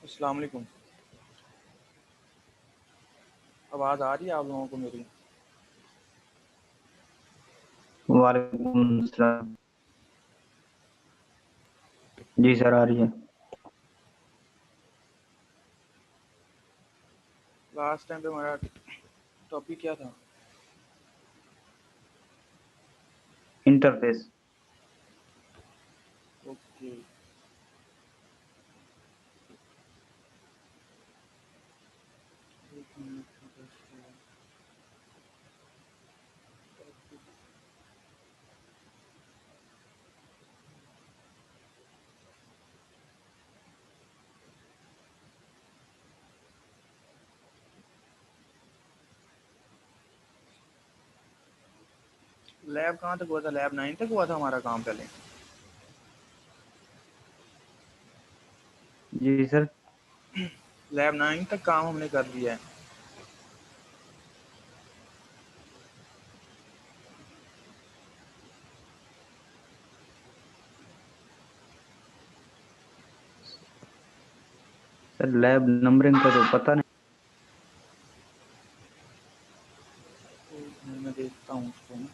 अस्सलाम वालेकुम। आवाज़ आ रही है आप लोगों को मेरी? वालेकुम सलाम। जी सर, आ रही है। लास्ट टाइम पे हमारा टॉपिक क्या था? इंटरफेस। ओके। एक मिनट। लैब कहाँ तक हुआ था? लैब 9 तक हुआ था हमारा काम पहले। जी सर। लैब 9 तक काम हमने कर दिया है। सर लैब नंबरिंग का तो पता नहीं। मैं देखता हूँ उसको ना।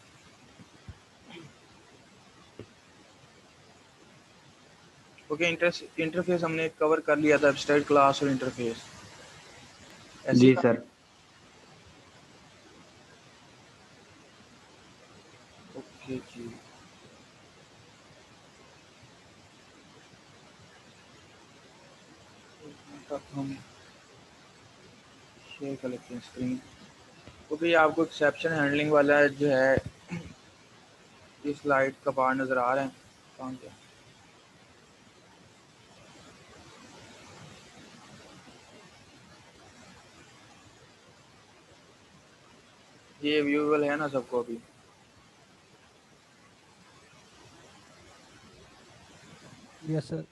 ओके, इंटरफेस हमने कवर कर लिया था, एब्स्ट्रैक्ट क्लास और इंटरफेस, ऐसे ही जी था। सर। ओके जी। तब हम शेयर कर लेते हैं स्क्रीन। ओके, ये आपको एक्सेप्शन हैंडलिंग वाला जो है, ये स्लाइड का पार्ट नज़र आ रहा है? कहाँ गया? ये व्यूएबल है ना सबको अभी? Yes sir.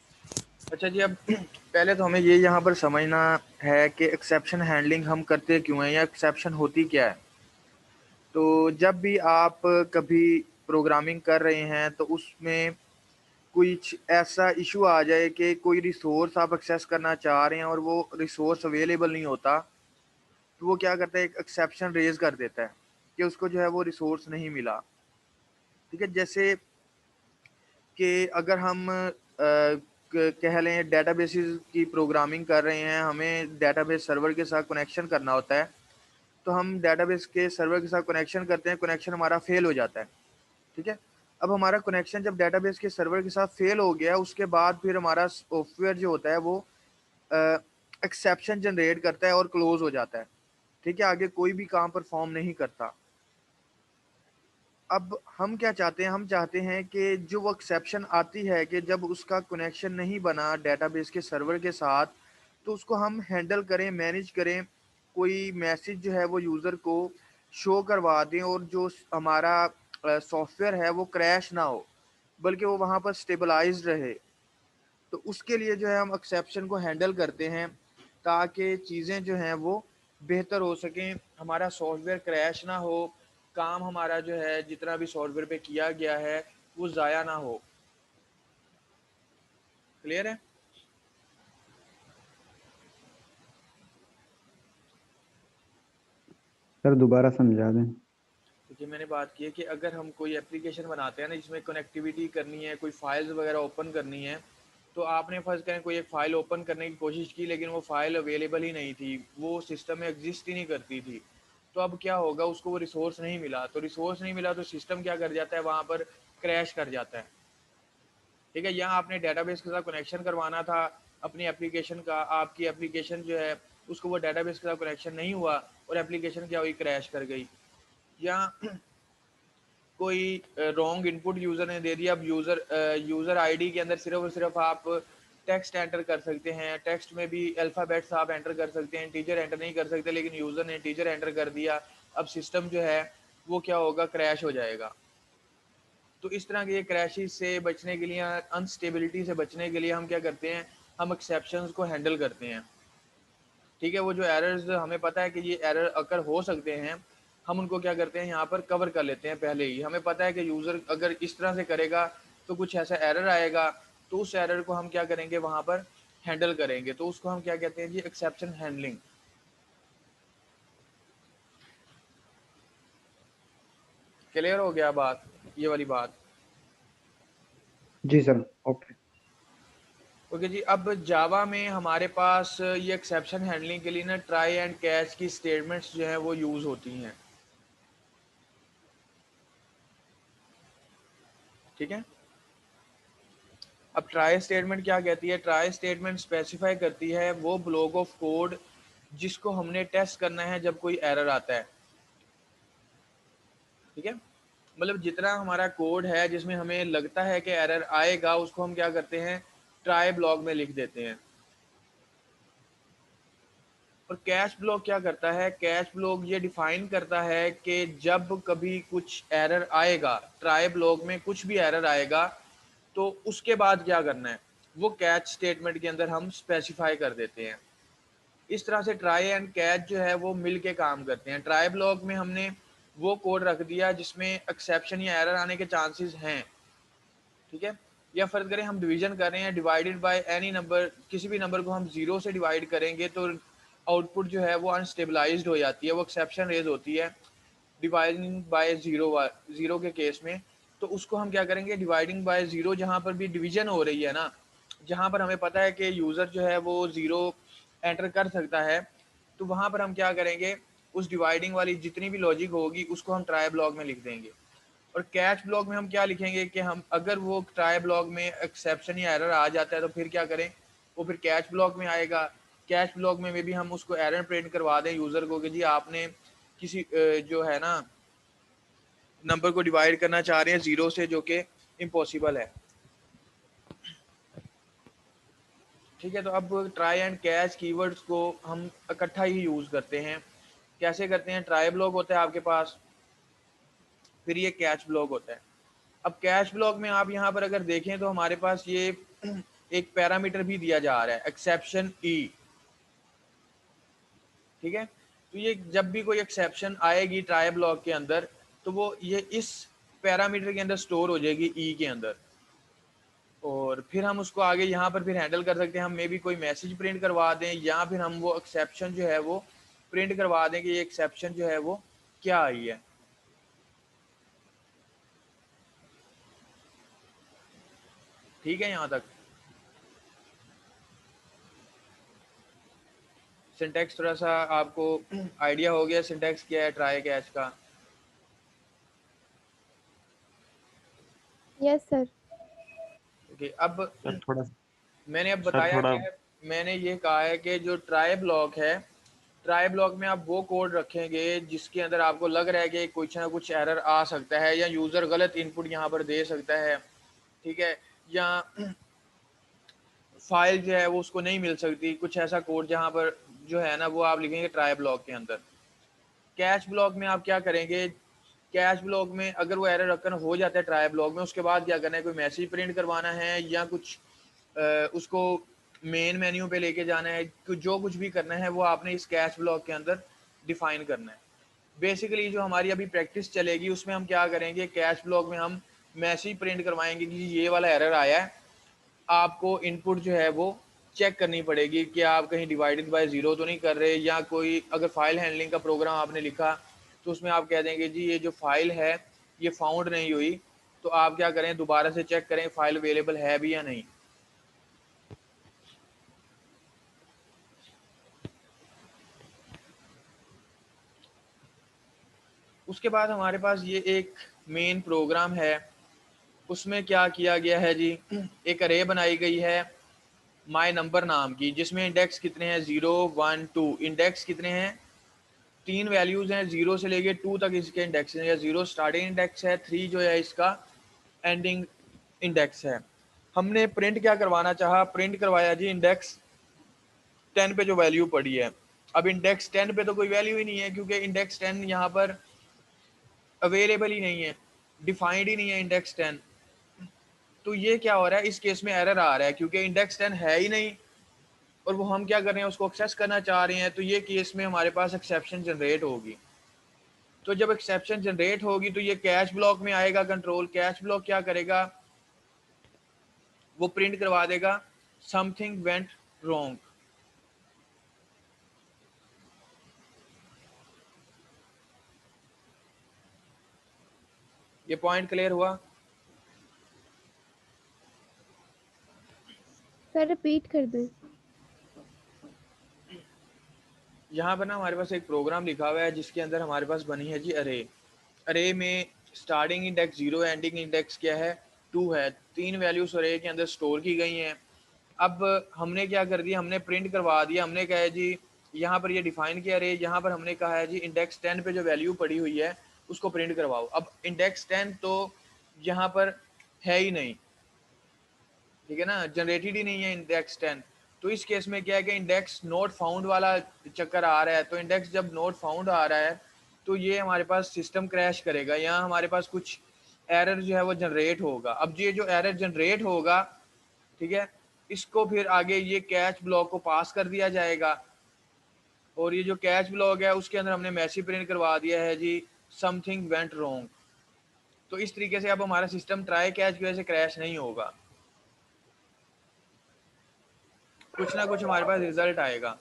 अच्छा जी, अब पहले तो हमें ये यहाँ पर समझना है कि एक्सेप्शन हैंडलिंग हम करते क्यों हैं या एक्सेप्शन होती क्या है। तो जब भी आप कभी प्रोग्रामिंग कर रहे हैं तो उसमें कुछ ऐसा इशू आ जाए कि कोई रिसोर्स आप एक्सेस करना चाह रहे हैं और वो रिसोर्स अवेलेबल नहीं होता, तो वो क्या करता है, एक एक्सेप्शन रेज कर देता है कि उसको जो है वो रिसोर्स नहीं मिला। ठीक है, जैसे कि अगर हम कह लें डेटाबेसेस की प्रोग्रामिंग कर रहे हैं, हमें डेटाबेस सर्वर के साथ कनेक्शन करना होता है, तो हम डेटाबेस के सर्वर के साथ कनेक्शन करते हैं, कनेक्शन हमारा फेल हो जाता है। ठीक है, अब हमारा कनेक्शन जब डेटाबेस के सर्वर के साथ फेल हो गया, उसके बाद फिर हमारा सॉफ्टवेयर जो होता है वो एक्सेप्शन जनरेट करता है और क्लोज हो जाता है। ठीक है, आगे कोई भी काम परफॉर्म नहीं करता। अब हम क्या चाहते हैं, हम चाहते हैं कि जो वो एक्सेप्शन आती है कि जब उसका कनेक्शन नहीं बना डेटाबेस के सर्वर के साथ, तो उसको हम हैंडल करें, मैनेज करें, कोई मैसेज जो है वो यूज़र को शो करवा दें और जो हमारा सॉफ्टवेयर है वो क्रैश ना हो, बल्कि वो वहाँ पर स्टेबलाइज्ड रहे। तो उसके लिए जो है हम एक्सेप्शन को हैंडल करते हैं ताकि चीज़ें जो हैं वो बेहतर हो सकें, हमारा सॉफ्टवेयर क्रैश ना हो, काम हमारा जो है जितना भी सॉफ्टवेयर पे किया गया है वो ज़ाया ना हो। क्लियर है? सर दोबारा समझा दें। क्योंकि मैंने बात की है कि अगर हम कोई एप्लीकेशन बनाते हैं ना जिसमें कनेक्टिविटी करनी है, कोई फाइल्स वगैरह ओपन करनी है, तो आपने फर्ज करें कोई एक फ़ाइल ओपन करने की कोशिश की लेकिन वो फ़ाइल अवेलेबल ही नहीं थी, वो सिस्टम में एग्जिस्ट ही नहीं करती थी, तो अब क्या होगा, उसको वो रिसोर्स नहीं मिला, तो रिसोर्स नहीं मिला तो सिस्टम क्या कर जाता है, वहाँ पर क्रैश कर जाता है। ठीक है, यहाँ आपने डेटाबेस के साथ कनेक्शन करवाना था अपनी एप्लीकेशन का, आपकी एप्लीकेशन जो है उसको वो डेटाबेस के साथ कनेक्शन नहीं हुआ और एप्लीकेशन क्या हुई, क्रैश कर गई। या कोई रॉन्ग इनपुट यूज़र ने दे दिया, अब यूज़र आईडी के अंदर सिर्फ और सिर्फ आप टेक्स्ट एंटर कर सकते हैं, टेक्स्ट में भी अल्फ़ाबेट्स आप एंटर कर सकते हैं, टीचर एंटर नहीं कर सकते, लेकिन यूज़र ने टीचर एंटर कर दिया, अब सिस्टम जो है वो क्या होगा, क्रैश हो जाएगा। तो इस तरह के क्रैशेस से बचने के लिए, अनस्टेबिलिटी से बचने के लिए हम क्या करते हैं, हम एक्सेप्शंस को हैंडल करते हैं। ठीक है, वो जो एरर्स हमें पता है कि ये एरर अकर हो सकते हैं, हम उनको क्या करते हैं, यहाँ पर कवर कर लेते हैं पहले ही। हमें पता है कि यूज़र अगर इस तरह से करेगा तो कुछ ऐसा एरर आएगा, तो उस एरर को हम क्या करेंगे, वहाँ पर हैंडल करेंगे, तो उसको हम क्या कहते हैं जी, एक्सेप्शन हैंडलिंग। क्लियर हो गया बात, ये वाली बात? जी सर, ओके। ओके जी। अब जावा में हमारे पास ये एक्सेप्शन हैंडलिंग के लिए ना ट्राई एंड कैच की स्टेटमेंट्स जो हैं वो यूज़ होती हैं, ठीक है। अब ट्राई स्टेटमेंट क्या कहती है? ट्राई स्टेटमेंट स्पेसिफाई करती है वो ब्लॉक ऑफ कोड जिसको हमने टेस्ट करना है जब कोई एरर आता है, ठीक है। मतलब जितना हमारा कोड है जिसमें हमें लगता है कि एरर आएगा, उसको हम क्या करते हैं, ट्राई ब्लॉक में लिख देते हैं। और कैच ब्लॉक क्या करता है? कैच ब्लॉक ये डिफाइन करता है कि जब कभी कुछ एरर आएगा, ट्राई ब्लॉक में कुछ भी एरर आएगा, तो उसके बाद क्या करना है वो कैच स्टेटमेंट के अंदर हम स्पेसिफाई कर देते हैं। इस तरह से ट्राई एंड कैच जो है वो मिल के काम करते हैं। ट्राई ब्लॉक में हमने वो कोड रख दिया जिसमें एक्सेप्शन या एरर आने के चांसेस हैं, ठीक है। या फर्ज करें हम डिवीजन कर रहे हैं, डिवाइडेड बाय एनी नंबर, किसी भी नंबर को हम जीरो से डिवाइड करेंगे तो आउटपुट जो है वो अनस्टेबलाइज्ड हो जाती है, वो एक्सेप्शन रेज होती है डिवाइडिंग बाय जीरो के केस में। तो उसको हम क्या करेंगे, डिवाइडिंग बाय जीरो, जहाँ पर भी डिवीजन हो रही है ना, जहाँ पर हमें पता है कि यूज़र जो है वो जीरो एंटर कर सकता है, तो वहाँ पर हम क्या करेंगे, उस डिवाइडिंग वाली जितनी भी लॉजिक होगी उसको हम ट्राई ब्लॉक में लिख देंगे। और कैच ब्लॉक में हम क्या लिखेंगे कि हम अगर वो ट्राई ब्लॉक में एक्सेप्शन या एरर आ जाता है तो फिर क्या करें, वो फिर कैच ब्लॉक में आएगा। कैच ब्लॉक में भी हम उसको एरर प्रिंट करवा दें यूज़र को कि जी आपने किसी जो है ना नंबर को डिवाइड करना चाह रहे हैं जीरो से, जो कि इम्पॉसिबल है, ठीक है। तो अब ट्राई एंड कैच कीवर्ड्स को हम इकट्ठा ही यूज़ करते हैं। कैसे करते हैं? ट्राई ब्लॉक होता है आपके पास, फिर ये कैच ब्लॉक होता है। अब कैच ब्लॉक में आप यहाँ पर अगर देखें तो हमारे पास ये एक पैरामीटर भी दिया जा रहा है, एक्सेप्शन ई, ठीक है। तो ये जब भी कोई एक्सेप्शन आएगी ट्राई ब्लॉक के अंदर, तो वो ये इस पैरामीटर के अंदर स्टोर हो जाएगी ई के अंदर। और फिर हम उसको आगे यहाँ पर फिर हैंडल कर सकते हैं, हम मे भी कोई मैसेज प्रिंट करवा दें, या फिर हम वो एक्सेप्शन जो है वो प्रिंट करवा दें कि ये एक्सेप्शन जो है वो क्या आई है। ठीक है, यहाँ तक सिंटैक्स थोड़ा सा आपको आइडिया हो गया सिंटैक्स क्या है ट्राई कैच का? Yes sir. ओके। अब सर थोड़ा मैंने अब सर बताया थोड़ा क्या है, मैंने ये कहा है कि जो ट्राई ब्लॉक है, ट्राई ब्लॉक में आप वो कोड रखेंगे जिसके अंदर आपको लग रहा है कि कुछ ना कुछ एरर आ सकता है, या यूज़र गलत इनपुट यहाँ पर दे सकता है, ठीक है, या फाइल जो है वो उसको नहीं मिल सकती, कुछ ऐसा कोड जहाँ पर जो है ना वो आप लिखेंगे ट्राई ब्लॉक के अंदर। कैच ब्लॉक में आप क्या करेंगे, कैच ब्लॉक में अगर वो एरर रखना हो जाता है ट्राई ब्लॉक में, उसके बाद क्या करना है, कोई मैसेज प्रिंट करवाना है या कुछ उसको मेन मेन्यू पे लेके जाना है, जो कुछ भी करना है वो आपने इस कैच ब्लॉक के अंदर डिफाइन करना है। बेसिकली जो हमारी अभी प्रैक्टिस चलेगी उसमें हम क्या करेंगे, कैच ब्लॉक में हम मैसेज प्रिंट करवाएंगे कि ये वाला एरर आया है, आपको इनपुट जो है वो चेक करनी पड़ेगी कि आप कहीं डिवाइडेड बाय ज़ीरो तो नहीं कर रहे, या कोई अगर फाइल हैंडलिंग का प्रोग्राम आपने लिखा तो उसमें आप कह देंगे जी ये जो फाइल है ये फाउंड नहीं हुई, तो आप क्या करें, दोबारा से चेक करें फाइल अवेलेबल है भी या नहीं। उसके बाद हमारे पास ये एक मेन प्रोग्राम है, उसमें क्या किया गया है जी, एक अरे बनाई गई है माई नंबर नाम की, जिसमें इंडेक्स कितने हैं, 0 1 2, इंडेक्स कितने हैं, 3 वैल्यूज़ हैं, 0 से लेके 2 तक इसके इंडेक्स हैं, या 0 स्टार्टिंग इंडेक्स है, 3 जो है इसका एंडिंग इंडेक्स है। हमने प्रिंट क्या करवाना चाहा, प्रिंट करवाया जी इंडेक्स 10 पे जो वैल्यू पड़ी है। अब इंडेक्स 10 पे तो कोई वैल्यू ही नहीं है, क्योंकि इंडेक्स 10 यहाँ पर अवेलेबल ही नहीं है, डिफाइंड ही नहीं है इंडेक्स 10। तो ये क्या हो रहा है, इस केस में एरर आ रहा है क्योंकि इंडेक्स 10 है ही नहीं, और वो हम क्या कर रहे हैं, उसको एक्सेस करना चाह रहे हैं, तो ये केस में हमारे पास एक्सेप्शन जनरेट होगी। तो जब एक्सेप्शन जनरेट होगी तो ये कैच ब्लॉक में आएगा कंट्रोल। कैच ब्लॉक क्या करेगा, वो प्रिंट करवा देगा समथिंग वेंट रॉन्ग। ये पॉइंट क्लियर हुआ? सर रिपीट कर दे। यहाँ पर ना हमारे पास एक प्रोग्राम लिखा हुआ है जिसके अंदर हमारे पास बनी है जी अरे। अरे में स्टार्टिंग इंडेक्स 0, एंडिंग इंडेक्स क्या है 2 है। 3 वैल्यूज अरे के अंदर स्टोर की गई हैं। अब हमने क्या कर दिया, हमने प्रिंट करवा दिया। हमने कहा है जी यहाँ पर ये डिफाइन किया अरे, यहाँ पर हमने कहा है जी इंडेक्स 10 पे जो वैल्यू पड़ी हुई है उसको प्रिंट करवाओ। अब इंडेक्स 10 तो यहाँ पर है ही नहीं, ठीक है ना, जनरेटेड ही नहीं है इंडेक्स 10। तो इस केस में क्या है कि इंडेक्स नोट फाउंड वाला चक्कर आ रहा है। तो इंडेक्स जब नोट फाउंड आ रहा है तो ये हमारे पास सिस्टम क्रैश करेगा। यहाँ हमारे पास कुछ एरर जो है वो जनरेट होगा। अब ये जो एरर जनरेट होगा, ठीक है, इसको फिर आगे ये कैच ब्लॉक को पास कर दिया जाएगा। और ये जो कैच ब्लॉक है उसके अंदर हमने मैसेज प्रिंट करवा दिया है जी समथिंग वेंट रॉन्ग। तो इस तरीके से अब हमारा सिस्टम ट्राई कैच की वजह से क्रैश नहीं होगा, कुछ ना कुछ हमारे पास रिजल्ट आएगा।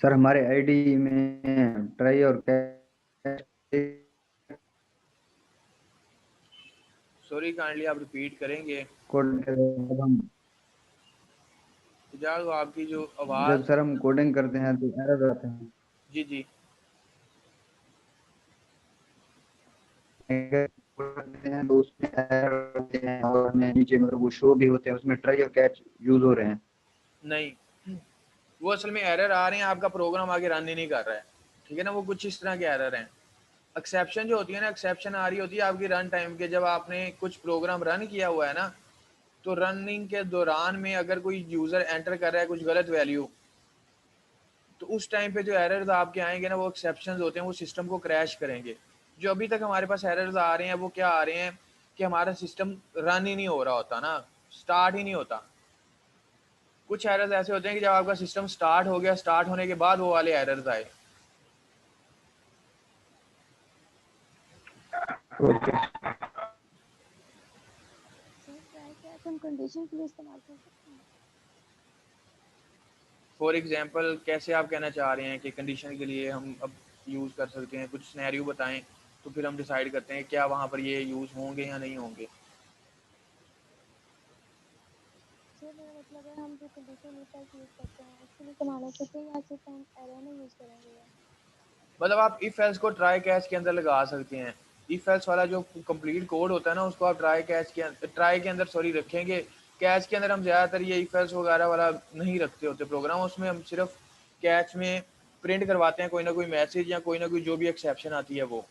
सर हमारे आईडी में ट्राई और कैच सॉरी, काइंडली आप रिपीट करेंगे? कोड हम इजाज़ आपकी जो जब आवाज़। सर हम कोडिंग करते हैं तो एरर आते जी जी। हैं करते हैं तो उसमें एरर आते हैं और हमें नीचे मतलब वो शो भी होते हैं उसमें ट्राई और कैच यूज हो रहे हैं। नहीं, वो असल में एरर आ रहे हैं, आपका प्रोग्राम आगे रन ही नहीं कर रहा है, ठीक है ना। वो कुछ इस तरह के एरर हैं। एक्सेप्शन जो होती है ना, एक्सेप्शन आ रही होती है आपकी रन टाइम के, जब आपने कुछ प्रोग्राम रन किया हुआ है ना, तो रनिंग के दौरान में अगर कोई यूज़र एंटर कर रहा है कुछ गलत वैल्यू, तो उस टाइम पे जो एरर्स आपके आएंगे ना, वो एक्सेप्शंस होते हैं, वो सिस्टम को क्रैश करेंगे। जो अभी तक हमारे पास एरर्स आ रहे हैं वो क्या आ रहे हैं कि हमारा सिस्टम रन ही नहीं हो रहा होता ना, स्टार्ट ही नहीं होता। कुछ एरर्स ऐसे होते हैं कि जब आपका सिस्टम स्टार्ट हो गया, स्टार्ट होने के बाद वो वाले एरर्स आए। ओके सर ट्राई कैच हम कंडीशन के लिए इस्तेमाल कर सकते हैं। फॉर एग्जांपल कैसे आप कहना चाह रहे हैं कि कंडीशन के लिए हम अब यूज़ कर सकते हैं? कुछ सिनेरियो बताएं तो फिर हम डिसाइड करते हैं क्या वहाँ पर ये यूज़ होंगे या नहीं होंगे। सर मेरा मतलब है हम जो कंडीशन इफ एल्स यूज करते हैं उसके लिए इस्तेमाल हो सकते हैं या सिर्फ हम एरर में यूज करेंगे ये? मतलब आप इफ एल्स को ट्राई कैच के अंदर लगा सकते हैं। इफ एल्स वाला जो कंप्लीट कोड होता है ना, उसको आप ट्राई के अंदर सॉरी रखेंगे। कैच के अंदर हम ज़्यादातर ये इफ एल्स वगैरह वाला नहीं रखते होते प्रोग्राम, उसमें हम सिर्फ कैच में प्रिंट करवाते हैं कोई ना कोई मैसेज या कोई ना कोई जो भी एक्सेप्शन आती है वो।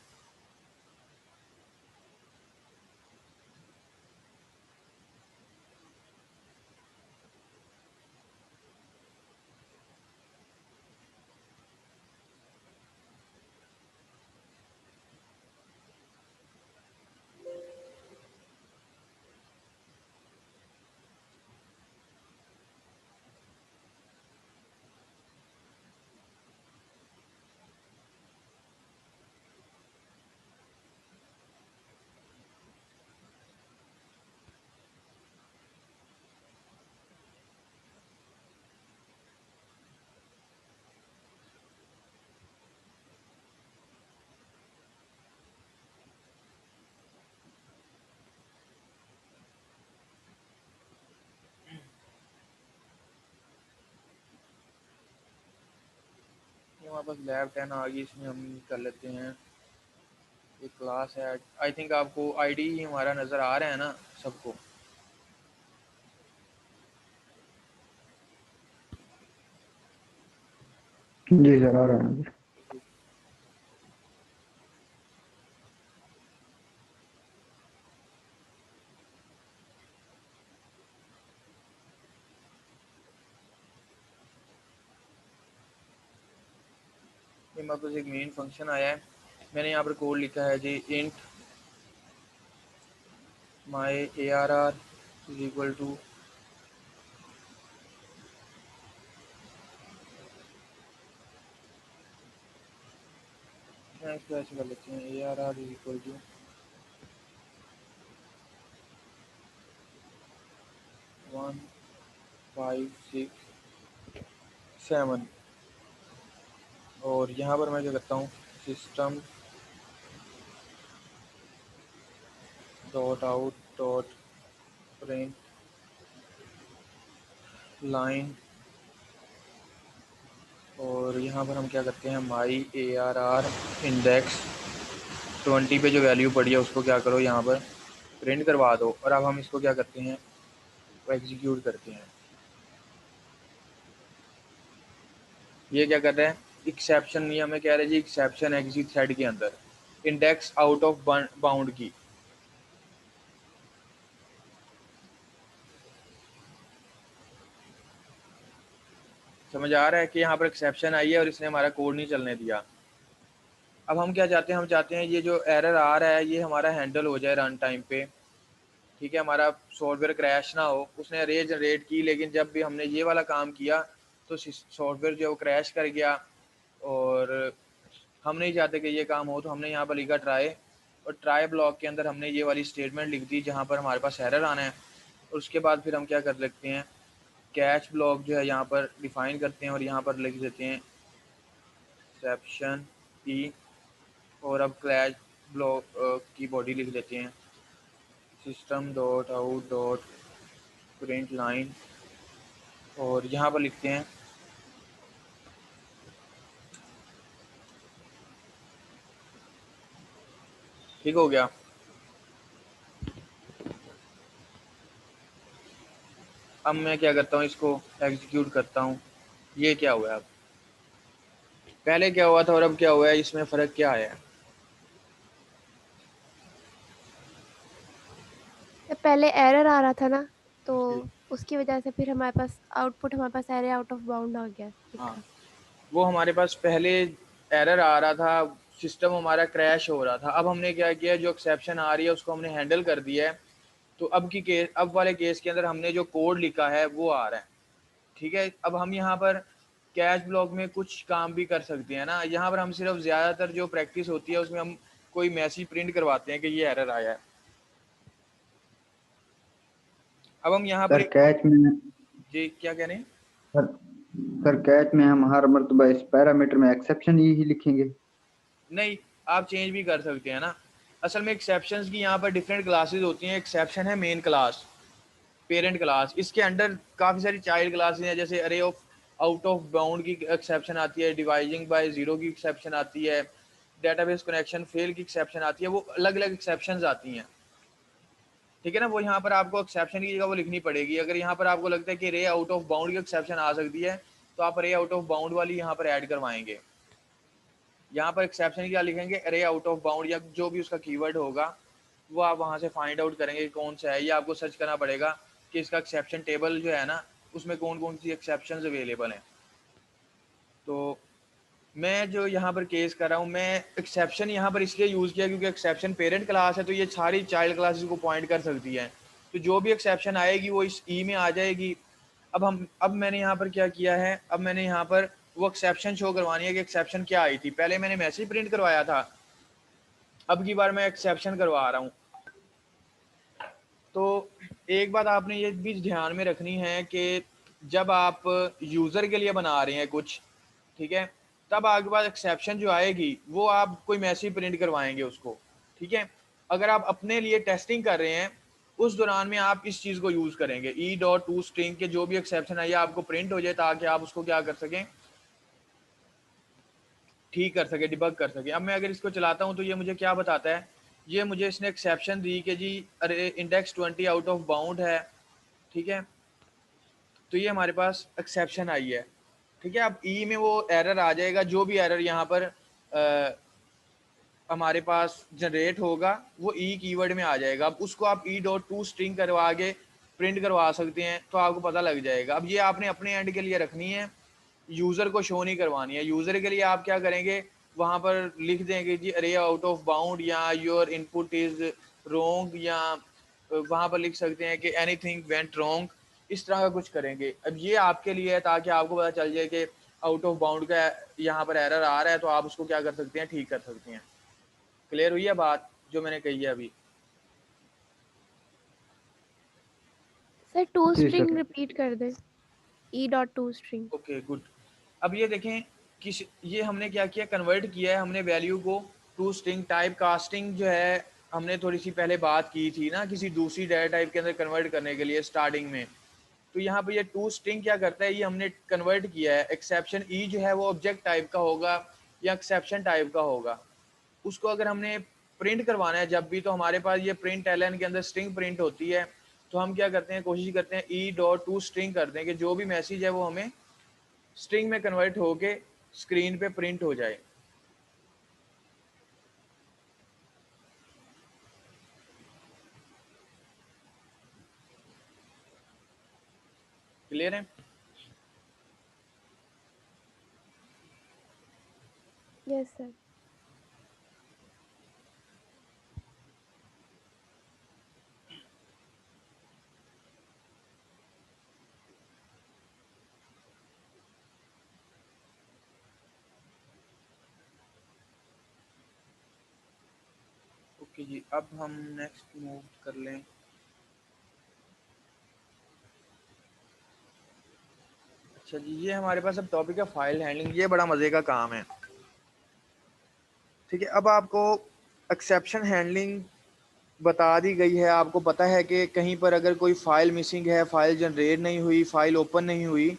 ये हमारे पास लैब 10 आ गई, इसमें हम कर लेते हैं। एक क्लास है, आई थिंक आपको आईडी ही हमारा नज़र आ रहा है ना सबको? जी सर आ रहा है। ये हमारे पास एक मेन फंक्शन आया है। मैंने यहाँ पर कोड लिखा है जी int my ARR is equal to, इसको ऐसे कर लेते हैं ARR इज इक्वल टू 1 5 6 7 और यहाँ पर मैं क्या करता हूँ system dot out dot print line और यहाँ पर हम क्या करते हैं माई ARR इंडेक्स 20 पे जो वैल्यू पड़ी है उसको क्या करो यहाँ पर प्रिंट करवा दो। और अब हम इसको क्या करते हैं एग्जीक्यूट करते हैं। ये क्या कर रहे हैं एक्सेप्शन, ये हमें कह रहे हैं जी एक्सेप्शन है किसी थ्रेड के अंदर इंडेक्स आउट ऑफ बाउंड की। समझ आ रहा है कि यहाँ पर एक्सेप्शन आई है और इसने हमारा कोड नहीं चलने दिया। अब हम क्या चाहते हैं, हम चाहते हैं ये जो एरर आ रहा है ये हमारा हैंडल हो जाए रन टाइम पे, ठीक है, हमारा सॉफ्टवेयर क्रैश ना हो। उसने अरे जनरेट की लेकिन जब भी हमने ये वाला काम किया तो सॉफ्टवेयर जो क्रैश कर गया और हम नहीं चाहते कि ये काम हो। तो हमने यहाँ पर लिखा ट्राई और ट्राई ब्लॉक के अंदर हमने ये वाली स्टेटमेंट लिख दी जहाँ पर हमारे पास एरर आना है। और उसके बाद फिर हम क्या कर लेते हैं कैच ब्लॉक जो है यहाँ पर डिफाइन करते हैं और यहाँ पर लिख देते हैं एक्सेप्शन ई और अब कैच ब्लॉक की बॉडी लिख देते हैं system dot out dot print line और यहाँ पर लिखते हैं ठीक हो गया। अब मैं क्या करता हूँ इसको एग्जीक्यूट करता हूँ। ये क्या हुआ है, अब पहले क्या हुआ था और अब क्या हुआ है, इसमें फ़र्क क्या आया है? पहले एरर आ रहा था ना तो जी। उसकी वजह से फिर हमारे पास आउटपुट हमारे पास एरे आउट ऑफ बाउंड आ गया दिख हाँ रहा। वो हमारे पास पहले एरर आ रहा था, सिस्टम हमारा क्रैश हो रहा था। अब हमने क्या किया, जो एक्सेप्शन आ रही है उसको हमने हैंडल कर दिया है। तो अब वाले केस के अंदर हमने जो कोड लिखा है वो आ रहा है, ठीक है। अब हम यहाँ पर कैच ब्लॉक में कुछ काम भी कर सकते हैं ना। यहाँ पर हम सिर्फ ज़्यादातर जो प्रैक्टिस होती है उसमें हम कोई मैसेज प्रिंट करवाते हैं कि ये एरर आया है। अब हम यहाँ पर सर कैच में जी क्या कह रहे हैं? सर सर कैच में हम हर मर्तबा इस पैरामीटर में एक्सेप्शन ही लिखेंगे? नहीं, आप चेंज भी कर सकते हैं ना। असल में एक्सेप्शंस की यहाँ पर डिफरेंट क्लासेस होती हैं। एक्सेप्शन है मेन क्लास, पेरेंट क्लास, इसके अंडर काफ़ी सारी चाइल्ड क्लासेस हैं, जैसे अरे ऑफ आउट ऑफ बाउंड की एक्सेप्शन आती है, डिवाइडिंग बाय जीरो की एक्सेप्शन आती है, डेटाबेस कनेक्शन फेल की एक्सेप्शन आती है। वो अलग अलग एक्सेप्शंस आती हैं, ठीक है ना। वो यहाँ पर आपको एक्सेप्शन की जगह वो लिखनी पड़ेगी। अगर यहाँ पर आपको लगता है कि रे आउट ऑफ बाउंड की एक्सेप्शन आ सकती है तो आप रे आउट ऑफ बाउंड वाली यहाँ पर ऐड करवाएंगे। यहाँ पर एक्सेप्शन क्या लिखेंगे, अरे आउट ऑफ बाउंड या जो भी उसका कीवर्ड होगा वो आप वहाँ से फाइंड आउट करेंगे कौन सा है। ये आपको सर्च करना पड़ेगा कि इसका एक्सेप्शन टेबल जो है ना उसमें कौन कौन सी एक्सेप्शंस अवेलेबल हैं। तो मैं जो यहाँ पर केस कर रहा हूँ, मैं एक्सेप्शन यहाँ पर इसलिए यूज़ किया क्योंकि एक्सेप्शन पेरेंट क्लास है तो ये सारी चाइल्ड क्लासेस को पॉइंट कर सकती है। तो जो भी एक्सेप्शन आएगी वो इस ई में आ जाएगी। अब मैंने यहाँ पर क्या किया है, अब मैंने यहाँ पर वो एक्सेप्शन शो करवानी है कि एक्सेप्शन क्या आई थी। पहले मैंने मैसेज प्रिंट करवाया था, अब की बार मैं एक्सेप्शन करवा रहा हूँ। तो एक बात आपने ये भी ध्यान में रखनी है कि जब आप यूज़र के लिए बना रहे हैं कुछ, ठीक है, तब आपके पास एक्सेप्शन जो आएगी वो आप कोई मैसेज प्रिंट करवाएंगे उसको, ठीक है। अगर आप अपने लिए टेस्टिंग कर रहे हैं उस दौरान में आप इस चीज़ को यूज़ करेंगे e.to स्ट्रिंग के जो भी एक्सेप्शन आई आपको प्रिंट हो जाए ताकि आप उसको क्या कर सकें, ठीक कर सके, डिबग कर सके। अब मैं अगर इसको चलाता हूँ तो ये मुझे क्या बताता है, ये मुझे इसने एक्सेप्शन दी कि जी अरे इंडेक्स 20 आउट ऑफ बाउंड है, ठीक है। तो ये हमारे पास एक्सेप्शन आई है, ठीक है। अब ई में वो एरर आ जाएगा, जो भी एरर यहाँ पर हमारे पास जनरेट होगा वो ई कीवर्ड में आ जाएगा। अब उसको आप e.to स्ट्रिंग करवा के प्रिंट करवा सकते हैं तो आपको पता लग जाएगा। अब ये आपने अपने एंड के लिए रखनी है, यूज़र को शो नहीं करवानी है। यूज़र के लिए आप क्या करेंगे, वहाँ पर लिख देंगे जी अरे आउट ऑफ बाउंड या योर इनपुट इज़ रोंग, या वहाँ पर लिख सकते हैं कि एनीथिंग वेंट रोंग, इस तरह का कुछ करेंगे। अब ये आपके लिए है ताकि आपको पता चल जाए कि आउट ऑफ बाउंड का यहाँ पर एरर आ रहा है तो आप उसको क्या कर सकते हैं, ठीक कर सकते हैं। क्लियर हुई है बात जो मैंने कही है अभी? Sir to G string sir. Repeat कर दें, e.toString। Okay good. अब ये देखें कि ये हमने क्या किया, कन्वर्ट किया है हमने वैल्यू को टू स्ट्रिंग। टाइप कास्टिंग जो है हमने थोड़ी सी पहले बात की थी ना, किसी दूसरी डाटा टाइप के अंदर कन्वर्ट करने के लिए स्टार्टिंग में। तो यहाँ पे ये टू स्ट्रिंग क्या करता है, ये हमने कन्वर्ट किया है। एक्सेप्शन ई जो है वो ऑब्जेक्ट टाइप का होगा या एक्सेप्शन टाइप का होगा। उसको अगर हमने प्रिंट करवाना है जब भी, तो हमारे पास ये प्रिंट एलन के अंदर स्ट्रिंग प्रिंट होती है। तो हम क्या करते हैं, कोशिश करते हैं ई डॉट टू स्ट्रिंग करते हैं कि जो भी मैसेज है वो हमें स्ट्रिंग में कन्वर्ट होके स्क्रीन पे प्रिंट हो जाए। क्लियर है? Yes sir. ओके जी, अब हम नेक्स्ट मूव कर लें। अच्छा जी, ये हमारे पास अब टॉपिक है फाइल हैंडलिंग। ये बड़ा मज़े का काम है। ठीक है, अब आपको एक्सेप्शन हैंडलिंग बता दी गई है। आपको पता है कि कहीं पर अगर कोई फ़ाइल मिसिंग है, फ़ाइल जनरेट नहीं हुई, फ़ाइल ओपन नहीं हुई,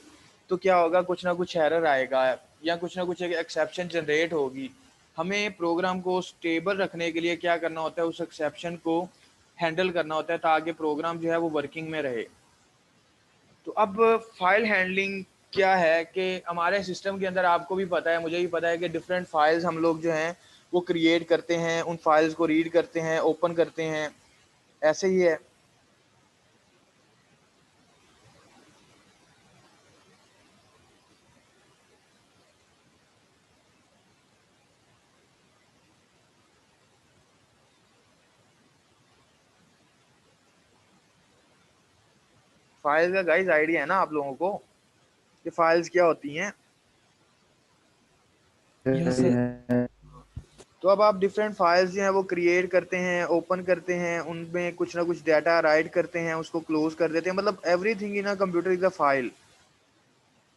तो क्या होगा, कुछ ना कुछ एरर आएगा या कुछ ना कुछ एक एक्सेप्शन जनरेट होगी। हमें प्रोग्राम को स्टेबल रखने के लिए क्या करना होता है, उस एक्सेप्शन को हैंडल करना होता है ताकि प्रोग्राम जो है वो वर्किंग में रहे। तो अब फाइल हैंडलिंग क्या है कि हमारे सिस्टम के अंदर, आपको भी पता है, मुझे भी पता है कि डिफरेंट फाइल्स हम लोग जो हैं वो क्रिएट करते हैं, उन फाइल्स को रीड करते हैं, ओपन करते हैं, ऐसे ही है। फाइल्स का गाइस आइडिया है ना आप लोगों को कि फाइल्स क्या होती हैं? Yes sir. तो अब आप डिफरेंट फाइल्स जो हैं वो क्रिएट करते हैं, ओपन करते हैं, उनमें कुछ ना कुछ डाटा राइट करते हैं, उसको क्लोज कर देते हैं। मतलब everything in a computer is a file.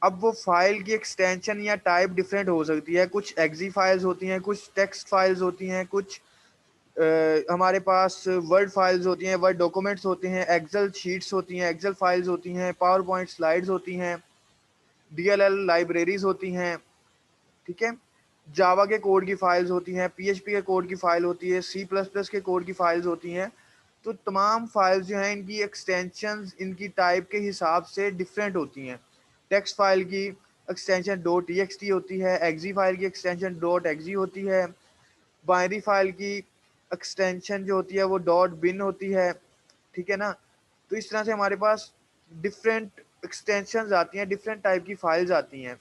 अब वो फाइल की एक्सटेंशन या टाइप डिफरेंट हो सकती है। कुछ एक्जी फाइल्स होती हैं, कुछ टेक्स्ट फाइल्स होती हैं, कुछ हमारे पास वर्ड फाइल्स होती हैं, वर्ड डॉक्यूमेंट्स होते हैं, एक्सेल शीट्स होती हैं, एक्सेल फाइल्स होती हैं, पावर पॉइंट स्लाइड्स होती हैं, डीएलएल लाइब्रेरीज होती हैं। ठीक है, जावा के कोड की फाइल्स होती हैं, पीएचपी के कोड की फाइल होती है, सी प्लस प्लस के कोड की फाइल्स होती हैं। तो तमाम फाइल्स जो हैं इनकी एक्सटेंशंस इनकी टाइप के हिसाब से डिफरेंट होती हैं। टेक्स्ट फाइल की एक्सटेंशन डॉट टीएक्सटी होती है, एक्जी फाइल की एक्सटेंशन डॉट एक्जी होती है, बाइनरी फाइल की एक्सटेंशन जो होती है वो डॉट बिन होती है। ठीक है ना? तो इस तरह से हमारे पास डिफरेंट एक्सटेंशंस आती हैं, डिफरेंट टाइप की फाइल्स आती हैं।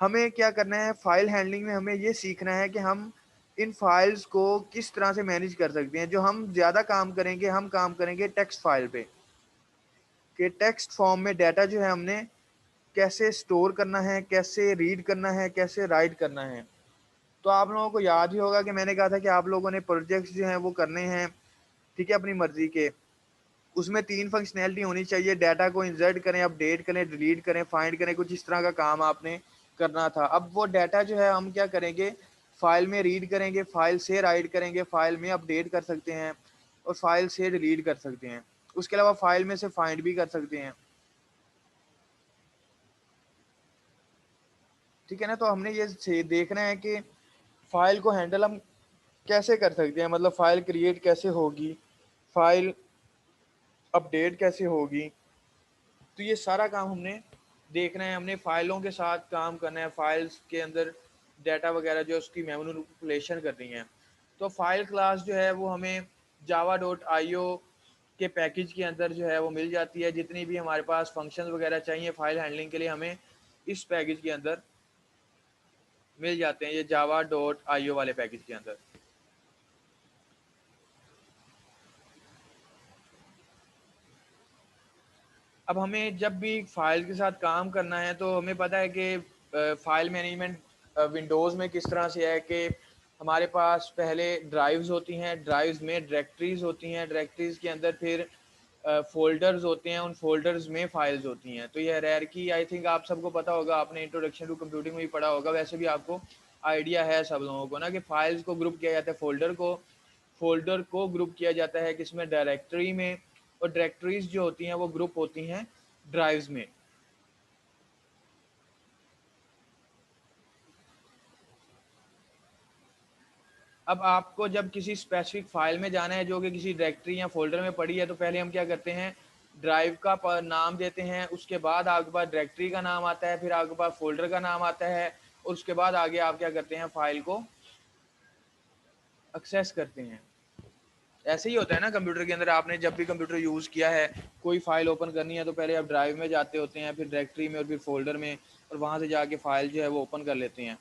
हमें क्या करना है फाइल हैंडलिंग में, हमें ये सीखना है कि हम इन फाइल्स को किस तरह से मैनेज कर सकते हैं। जो हम ज़्यादा काम करेंगे, हम काम करेंगे टेक्स्ट फाइल पे, कि टेक्स्ट फॉर्म में डाटा जो है हमने कैसे स्टोर करना है, कैसे रीड करना है, कैसे राइट करना है। तो आप लोगों को याद ही होगा कि मैंने कहा था कि आप लोगों ने प्रोजेक्ट्स जो हैं वो करने हैं, ठीक है, अपनी मर्जी के। उसमें 3 फंक्शनैलिटी होनी चाहिए, डाटा को इंसर्ट करें, अपडेट करें, डिलीट करें, फाइंड करें, कुछ इस तरह का काम आपने करना था। अब वो डाटा जो है हम क्या करेंगे, फाइल में रीड करेंगे, फाइल से राइट करेंगे, फाइल में अपडेट कर सकते हैं और फाइल से डिलीट कर सकते हैं। उसके अलावा फाइल में से फाइंड भी कर सकते हैं। ठीक है ना? तो हमने ये देखना है कि फाइल को हैंडल हम कैसे कर सकते हैं, मतलब फाइल क्रिएट कैसे होगी, फाइल अपडेट कैसे होगी। तो ये सारा काम हमने देखना है। हमने फाइलों के साथ काम करना है, फाइल्स के अंदर डाटा वगैरह जो उसकी मैनिपुलेशन करनी है। तो फाइल क्लास जो है वो हमें java.io के पैकेज के अंदर जो है वो मिल जाती है। जितनी भी हमारे पास फंक्शंस वगैरह चाहिए फाइल हैंडलिंग के लिए, हमें इस पैकेज के अंदर मिल जाते हैं, ये java.io वाले पैकेज के अंदर। अब हमें जब भी फाइल के साथ काम करना है तो हमें पता है कि फाइल मैनेजमेंट विंडोज़ में किस तरह से है कि हमारे पास पहले ड्राइव्स होती हैं, ड्राइव्स में डायरेक्टरीज होती हैं, डायरेक्टरीज के अंदर फिर फोल्डर्स होते हैं, उन फोल्डर्स में फाइल्स होती हैं। तो ये हायरार्की आई थिंक आप सबको पता होगा, आपने इंट्रोडक्शन टू कंप्यूटिंग में भी पढ़ा होगा, वैसे भी आपको आइडिया है सब लोगों को ना कि फाइल्स को ग्रुप किया जाता है, फोल्डर को ग्रुप किया जाता है किसमें, डायरेक्टरी में, और डायरेक्टरीज जो होती हैं वो ग्रुप होती हैं ड्राइव्स में। अब आपको जब किसी स्पेसिफिक फाइल में जाना है जो कि किसी डायरेक्टरी या फोल्डर में पड़ी है, तो पहले हम क्या करते हैं, ड्राइव का नाम देते हैं, उसके बाद आपके पास डायरेक्टरी का नाम आता है, फिर आपके पास फोल्डर का नाम आता है, और उसके बाद आगे आप क्या करते हैं, फाइल को एक्सेस करते हैं। ऐसे ही होता है ना कंप्यूटर के अंदर, आपने जब भी कंप्यूटर यूज़ किया है, कोई फाइल ओपन करनी है तो पहले आप ड्राइव में जाते होते हैं, फिर डायरेक्टरी में, और फिर फोल्डर में, और वहाँ से जाके फाइल जो है वो ओपन कर लेते हैं।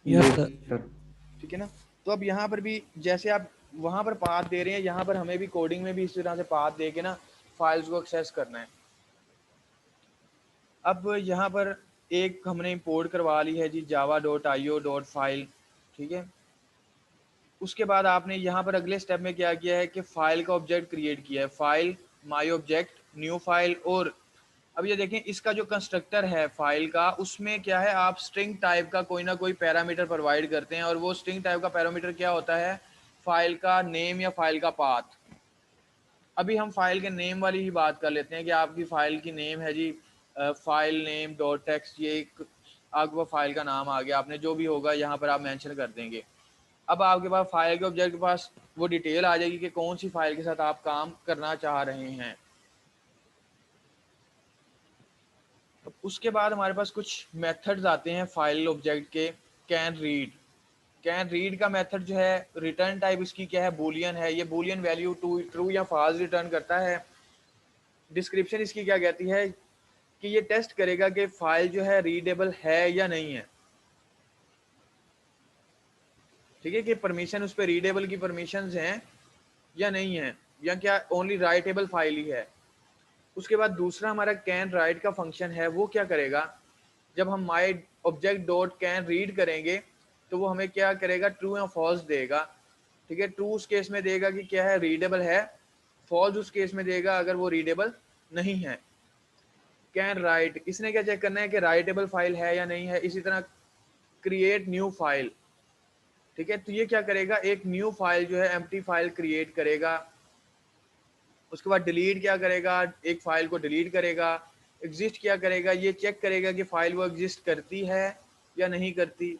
Yes sir. सर ठीक है ना। तो अब यहाँ पर भी जैसे आप वहाँ पर पाथ दे रहे हैं, यहाँ पर हमें भी कोडिंग में भी इस तरह से पाथ दे के ना फाइल्स को एक्सेस करना है। अब यहाँ पर एक हमने इंपोर्ट करवा ली है जी java.io.file, ठीक है। उसके बाद आपने यहाँ पर अगले स्टेप में क्या किया है कि फाइल का ऑब्जेक्ट क्रिएट किया है, file my object new file. और अब ये देखें, इसका जो कंस्ट्रक्टर है फाइल का, उसमें क्या है, आप स्ट्रिंग टाइप का कोई ना कोई पैरामीटर प्रोवाइड करते हैं, और वो स्ट्रिंग टाइप का पैरामीटर क्या होता है, फाइल का नेम या फाइल का पाथ। अभी हम फाइल के नेम वाली ही बात कर लेते हैं कि आपकी फाइल की नेम है जी फाइल नेम डॉट टेक्स्ट, ये एक आपके फाइल का नाम आ गया, आपने जो भी होगा यहाँ पर आप मेंशन कर देंगे। अब आपके पास फाइल के ऑब्जेक्ट के पास वो डिटेल आ जाएगी कि कौन सी फाइल के साथ आप काम करना चाह रहे हैं। उसके बाद हमारे पास कुछ मेथड्स आते हैं फाइल ऑब्जेक्ट के। कैन रीड का मेथड जो है, रिटर्न टाइप इसकी क्या है, बूलियन है। ये बूलियन वैल्यू ट्रू या फॉल्स रिटर्न करता है। डिस्क्रिप्शन इसकी क्या कहती है कि ये टेस्ट करेगा कि फाइल जो है रीडेबल है या नहीं है, ठीक है, कि परमिशन उस पर रीडेबल की परमिशंस हैं या नहीं है, या क्या ओनली राइटेबल फाइल ही है। उसके बाद दूसरा हमारा कैन राइट का फंक्शन है, वो क्या करेगा, जब हम माई ऑब्जेक्ट डॉट कैन रीड करेंगे तो वो हमें क्या करेगा, ट्रू या फॉल्स देगा। ठीक है, ट्रू उस केस में देगा कि क्या है, रीडेबल है, फॉल्स उस केस में देगा अगर वो रीडेबल नहीं है। कैन राइट, इसने क्या चेक करना है कि राइटेबल फाइल है या नहीं है। इसी तरह क्रिएट न्यू फाइल, ठीक है, तो ये क्या करेगा, एक न्यू फाइल जो है एम्प्टी फाइल क्रिएट करेगा। उसके बाद डिलीट क्या करेगा, एक फाइल को डिलीट करेगा। एग्जिस्ट क्या करेगा, ये चेक करेगा कि फाइल वो एग्जिस्ट करती है या नहीं करती।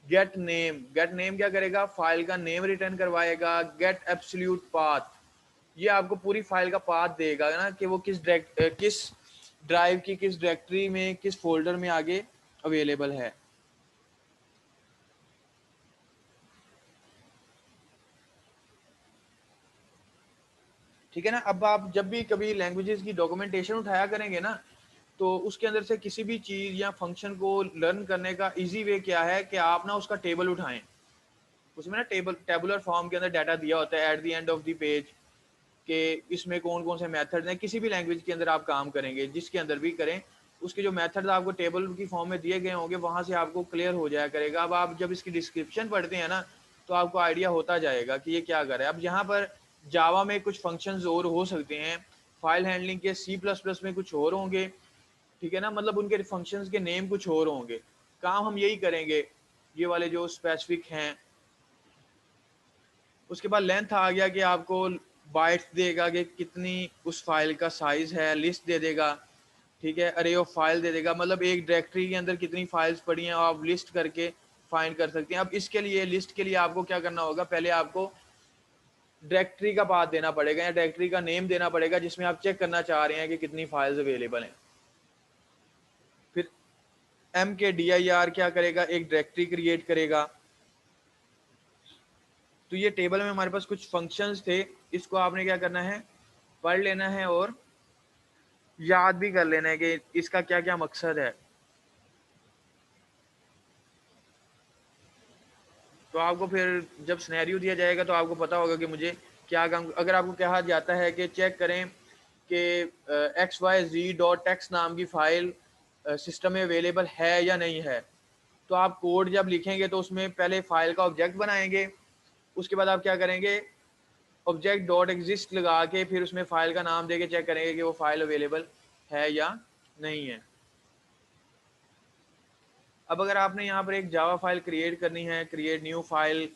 गेट नेम क्या करेगा, फाइल का नेम रिटर्न करवाएगा। गेट एब्सोल्यूट पाथ, ये आपको पूरी फाइल का पाथ देगा ना कि वो किस ड्राइव की किस डायरेक्टरी में किस फोल्डर में आगे अवेलेबल है। ठीक है ना। अब आप जब भी कभी लैंग्वेजेस की डॉक्यूमेंटेशन उठाया करेंगे ना, तो उसके अंदर से किसी भी चीज़ या फंक्शन को लर्न करने का इजी वे क्या है कि आप ना उसका टेबल उठाएं। उसमें ना टेबुलर फॉर्म के अंदर डाटा दिया होता है at the end of the page कि इसमें कौन कौन से मेथड्स हैं। किसी भी लैंग्वेज के अंदर आप काम करेंगे, जिसके अंदर भी करें, उसके जो मेथड्स आपको टेबल की फॉर्म में दिए गए होंगे, वहाँ से आपको क्लियर हो जाया करेगा। अब आप जब इसकी डिस्क्रिप्शन पढ़ते हैं ना, तो आपको आइडिया होता जाएगा कि ये क्या कर रहा है। अब यहाँ पर जावा में कुछ फंक्शंस और हो सकते हैं, फाइल हैंडलिंग के C++ में कुछ और होंगे, ठीक है ना, मतलब उनके फंक्शंस के नेम कुछ और होंगे। काम हम यही करेंगे, ये वाले जो स्पेसिफिक हैं। उसके बाद लेंथ आ गया कि आपको बाइट्स देगा कि कितनी उस फाइल का साइज है, लिस्ट दे देगा, ठीक है, अरे ऑफ फाइल दे देगा, मतलब एक डायरेक्टरी के अंदर कितनी फाइल्स पड़ी हैं आप लिस्ट करके फाइंड कर सकते हैं। अब इसके लिए लिस्ट के लिए आपको क्या करना होगा, पहले आपको डायरेक्टरी का पाथ देना पड़ेगा या डायरेक्टरी का नेम देना पड़ेगा जिसमें आप चेक करना चाह रहे हैं कि कितनी फाइल्स अवेलेबल हैं। फिर mkdir क्या करेगा, एक डायरेक्टरी क्रिएट करेगा। तो ये टेबल में हमारे पास कुछ फंक्शंस थे, इसको आपने क्या करना है, पढ़ लेना है और याद भी कर लेना है कि इसका क्या क्या मकसद है। तो आपको फिर जब सिनेरियो दिया जाएगा तो आपको पता होगा कि मुझे क्या काम। अगर आपको कहा जाता है कि चेक करें कि xyz.txt नाम की फाइल सिस्टम में अवेलेबल है या नहीं है, तो आप कोड जब लिखेंगे तो उसमें पहले फाइल का ऑब्जेक्ट बनाएंगे। उसके बाद आप क्या करेंगे, ऑब्जेक्ट डॉट एग्जिस्ट लगा के फिर उसमें फाइल का नाम दे के चेक करेंगे कि वो फाइल अवेलेबल है या नहीं है। अब अगर आपने यहाँ पर एक जावा फाइल क्रिएट करनी है, क्रिएट न्यू फाइल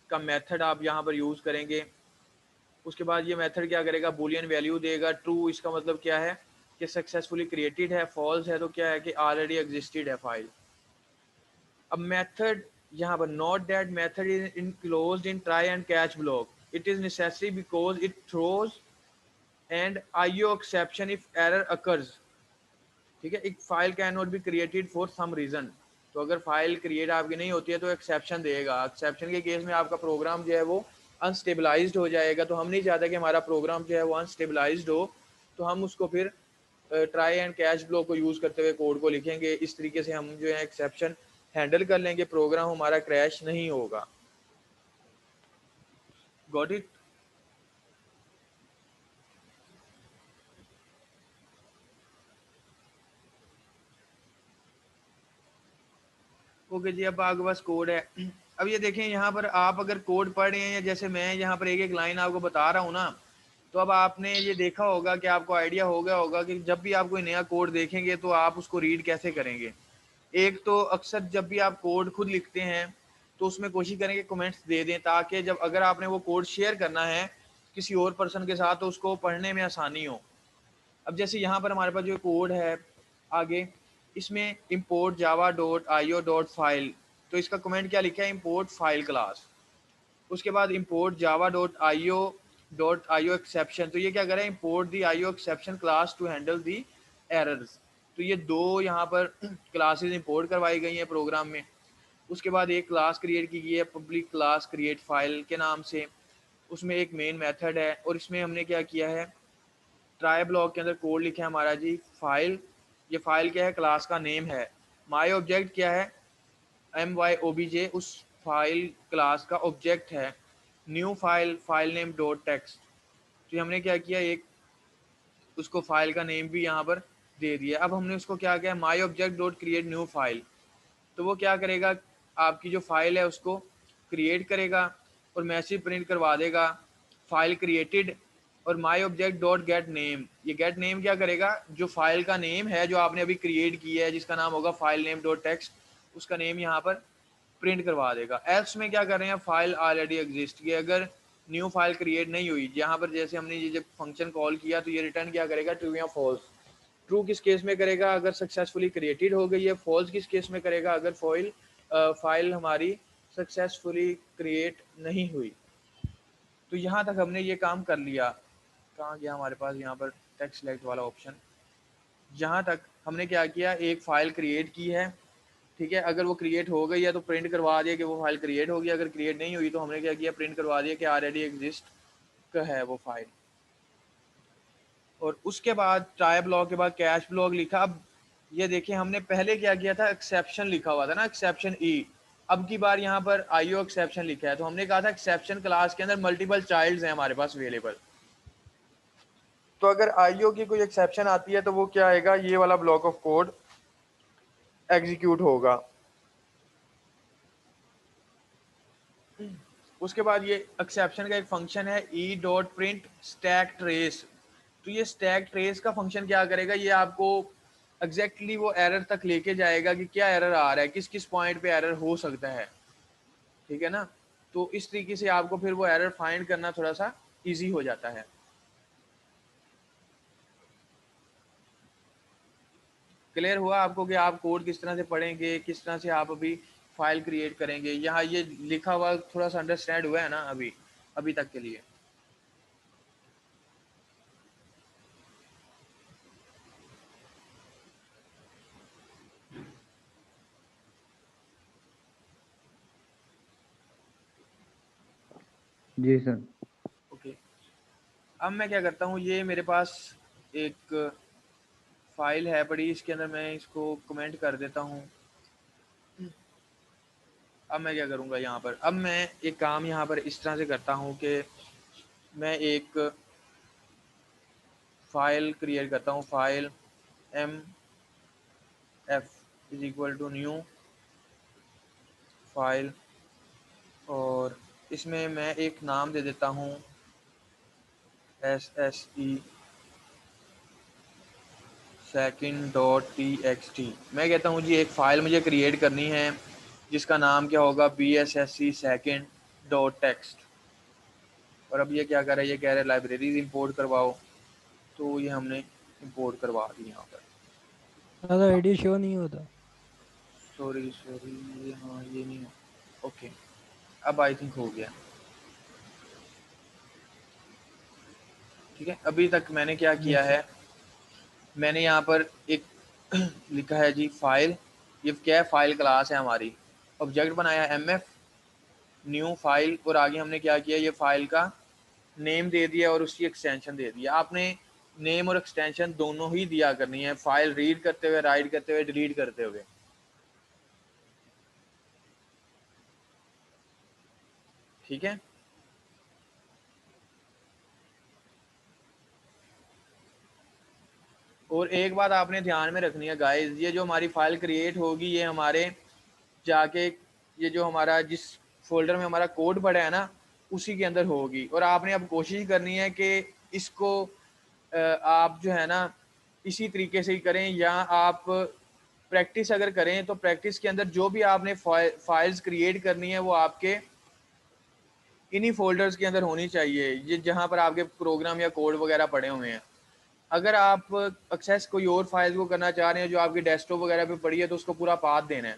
का मेथड आप यहाँ पर यूज़ करेंगे। उसके बाद ये मेथड क्या करेगा, बूलियन वैल्यू देगा। ट्रू इसका मतलब क्या है कि सक्सेसफुली क्रिएटेड है, फॉल्स है तो क्या है कि ऑलरेडी एग्जिस्टेड है फाइल। अब मेथड यहाँ पर note that method is enclosed in try and catch block, it is necessary because it throws and IO exception if error occurs. ठीक है, एक file can not be created for some reason, तो अगर file create आपकी नहीं होती है तो एक्सेप्शन देगा। एक्सेप्शन के केस में आपका प्रोग्राम जो है वो अनस्टेबलाइज्ड हो जाएगा। तो हम नहीं चाहते कि हमारा प्रोग्राम जो है वो अनस्टेबलाइज्ड हो, तो हम उसको फिर ट्राई एंड कैच ब्लॉक को यूज़ करते हुए कोड को लिखेंगे। इस तरीके से हम जो है एक्सेप्शन हैंडल कर लेंगे, प्रोग्राम हमारा क्रैश नहीं होगा। Got it? ओके जी, अब आपके पास कोड है। अब ये देखें, यहाँ पर आप अगर कोड पढ़ रहे हैं या जैसे मैं यहाँ पर एक एक लाइन आपको बता रहा हूँ ना, तो अब आपने ये देखा होगा कि आपको आइडिया हो गया होगा कि जब भी आप कोई नया कोड देखेंगे तो आप उसको रीड कैसे करेंगे। एक तो अक्सर जब भी आप कोड खुद लिखते हैं तो उसमें कोशिश करें कि कमेंट्स दे दें, ताकि जब अगर आपने वो कोड शेयर करना है किसी और पर्सन के साथ तो उसको पढ़ने में आसानी हो। अब जैसे यहाँ पर हमारे पास जो कोड है आगे, इसमें import java.io.file, तो इसका कमेंट क्या लिखा है, import file class। उसके बाद import java.io.io exception, तो ये क्या कर रहा है, import the IO exception class to handle the errors। तो ये दो यहाँ पर क्लासेस इंपोर्ट करवाई गई हैं प्रोग्राम में। उसके बाद एक क्लास क्रिएट की गई है पब्लिक क्लास क्रिएट फाइल के नाम से, उसमें एक मेन मेथड है और इसमें हमने क्या किया है, ट्राई ब्लॉक के अंदर कोड लिखा है हमारा जी फाइल। ये फाइल क्या है, क्लास का नेम है। माई ऑब्जेक्ट क्या है, MyObj उस फाइल क्लास का ऑब्जेक्ट है। New file, file name dot text, तो हमने क्या किया, एक उसको फाइल का नेम भी यहाँ पर दे दिया। अब हमने उसको क्या किया, my object dot create new file, तो वो क्या करेगा, आपकी जो फाइल है उसको क्रिएट करेगा और मैसेज प्रिंट करवा देगा फाइल क्रिएटेड। और माई ऑब्जेक्ट डॉट गेट नेम, ये गेट नेम क्या करेगा, जो फाइल का नेम है जो आपने अभी क्रिएट किया है जिसका नाम होगा फाइल नेम डॉट टेक्स्ट, उसका नेम यहाँ पर प्रिंट करवा देगा। एल्स में क्या कर रहे हैं, फाइल ऑलरेडी एग्जिस्ट, ये अगर न्यू फाइल क्रिएट नहीं हुई, यहाँ पर जैसे हमने ये जब फंक्शन कॉल किया तो ये रिटर्न क्या करेगा, ट्रू या फॉल्स। ट्रू किस केस में करेगा, अगर सक्सेसफुली क्रिएटेड हो गई है। फॉल्स किस केस में करेगा, अगर फाइल हमारी सक्सेसफुली क्रिएट नहीं हुई। तो यहाँ तक हमने ये काम कर लिया। कहाँ गया हमारे पास यहाँ पर टेक्स्ट सेलेक्ट वाला ऑप्शन, यहाँ तक हमने क्या किया, एक फ़ाइल क्रिएट की है। ठीक है, अगर वो क्रिएट हो गई है तो प्रिंट करवा दिया कि वो फाइल क्रिएट हो गई। अगर क्रिएट नहीं हुई तो हमने क्या किया, प्रिंट करवा दिया कि ऑलरेडी एग्जिस्ट का है वो फाइल। और उसके बाद ट्राई ब्लॉक के बाद कैच ब्लॉक लिखा। अब ये देखिए, हमने पहले क्या किया था, एक्सेप्शन लिखा हुआ था ना, एक्सेप्शन ई। अब की बार यहाँ पर IO एक्सेप्शन लिखा है, तो हमने कहा था एक्सेप्शन क्लास के अंदर मल्टीपल चाइल्ड्स हैं हमारे पास अवेलेबल। तो अगर IO की कोई एक्सेप्शन आती है तो वो क्या आएगा, ये वाला ब्लॉक ऑफ कोड एग्जीक्यूट होगा। उसके बाद ये एक्सेप्शन का एक फंक्शन है e.print stack trace। तो ये स्टैक ट्रेस का फंक्शन क्या करेगा, ये आपको एग्जैक्टली वो एरर तक लेके जाएगा कि क्या एरर आ रहा है, किस किस पॉइंट पे एरर हो सकता है। ठीक है ना, तो इस तरीके से आपको फिर वो एरर फाइंड करना थोड़ा सा इजी हो जाता है। क्लियर हुआ आपको कि आप कोड किस तरह से पढ़ेंगे, किस तरह से आप अभी फाइल क्रिएट करेंगे। यहाँ ये लिखा हुआ थोड़ा सा अंडरस्टैंड हुआ है ना अभी तक के लिए। जी सर। ओके, अब मैं क्या करता हूँ, ये मेरे पास एक फाइल है बड़ी, इसके अंदर मैं इसको कमेंट कर देता हूँ। अब मैं क्या करूँगा, यहाँ पर अब मैं एक काम यहाँ पर इस तरह से करता हूँ कि मैं एक फाइल क्रिएट करता हूँ, file mf is equal to new file, और इसमें मैं एक नाम दे देता हूँ SSE second.txt। मैं कहता हूँ जी एक फ़ाइल मुझे क्रिएट करनी है जिसका नाम क्या होगा BSSE second.txt। और अब ये क्या कर रहा है, ये कह रहा है लाइब्रेरीज इंपोर्ट करवाओ, तो ये हमने इंपोर्ट करवा दी यहाँ पर। दादा आईडी शो नहीं होता। सॉरी ये हाँ ये नहीं है। ओके, अब आई थिंक हो गया। ठीक है, अभी तक मैंने क्या किया यस है, मैंने यहाँ पर एक लिखा है जी फाइल। ये क्या है, फाइल क्लास है हमारी। ऑब्जेक्ट बनाया MF न्यू फाइल, और आगे हमने क्या किया, ये फाइल का नेम दे दिया और उसकी एक्सटेंशन दे दिया। आपने नेम और एक्सटेंशन दोनों ही दिया करनी है, फाइल रीड करते हुए, राइट करते हुए, डिलीट करते हुए। ठीक है, और एक बात आपने ध्यान में रखनी है गाइस, ये जो हमारी फाइल क्रिएट होगी ये हमारे जाके ये जो हमारा जिस फोल्डर में हमारा कोड पड़ा है ना उसी के अंदर होगी। और आपने अब कोशिश करनी है कि इसको आप जो है ना इसी तरीके से ही करें, या आप प्रैक्टिस अगर करें तो प्रैक्टिस के अंदर जो भी आपने फाइल्स क्रिएट करनी है वो आपके इन्हीं फोल्डर्स के अंदर होनी चाहिए, ये जहाँ पर आपके प्रोग्राम या कोड वगैरह पड़े हुए हैं। अगर आप एक्सेस कोई और फाइल को करना चाह रहे हैं जो आपकी डेस्कटॉप वगैरह पे पड़ी है तो उसको पूरा पाथ देना है।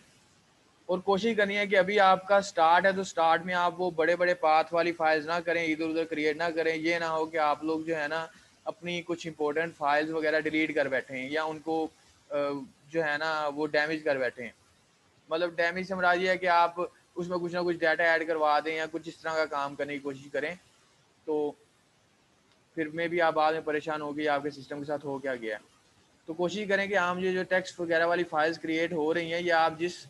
और कोशिश करनी है कि अभी आपका स्टार्ट है तो स्टार्ट में आप वो बड़े बड़े पाथ वाली फाइल्स ना करें, इधर उधर क्रिएट ना करें। ये ना हो कि आप लोग जो है ना अपनी कुछ इंपॉर्टेंट फाइल्स वगैरह डिलीट कर बैठे हैं, या उनको जो है ना वो डैमेज कर बैठे हैं। मतलब डैमेज से मुराद ये है कि आप उसमें कुछ ना कुछ डाटा ऐड करवा दें या कुछ इस तरह का काम करने की कोशिश करें, तो फिर में भी आप बाद में परेशान हो गए आपके सिस्टम के साथ हो क्या गया। तो कोशिश करें कि आम ये जो टेक्स्ट वगैरह वाली फाइल्स क्रिएट हो रही हैं, या आप जिस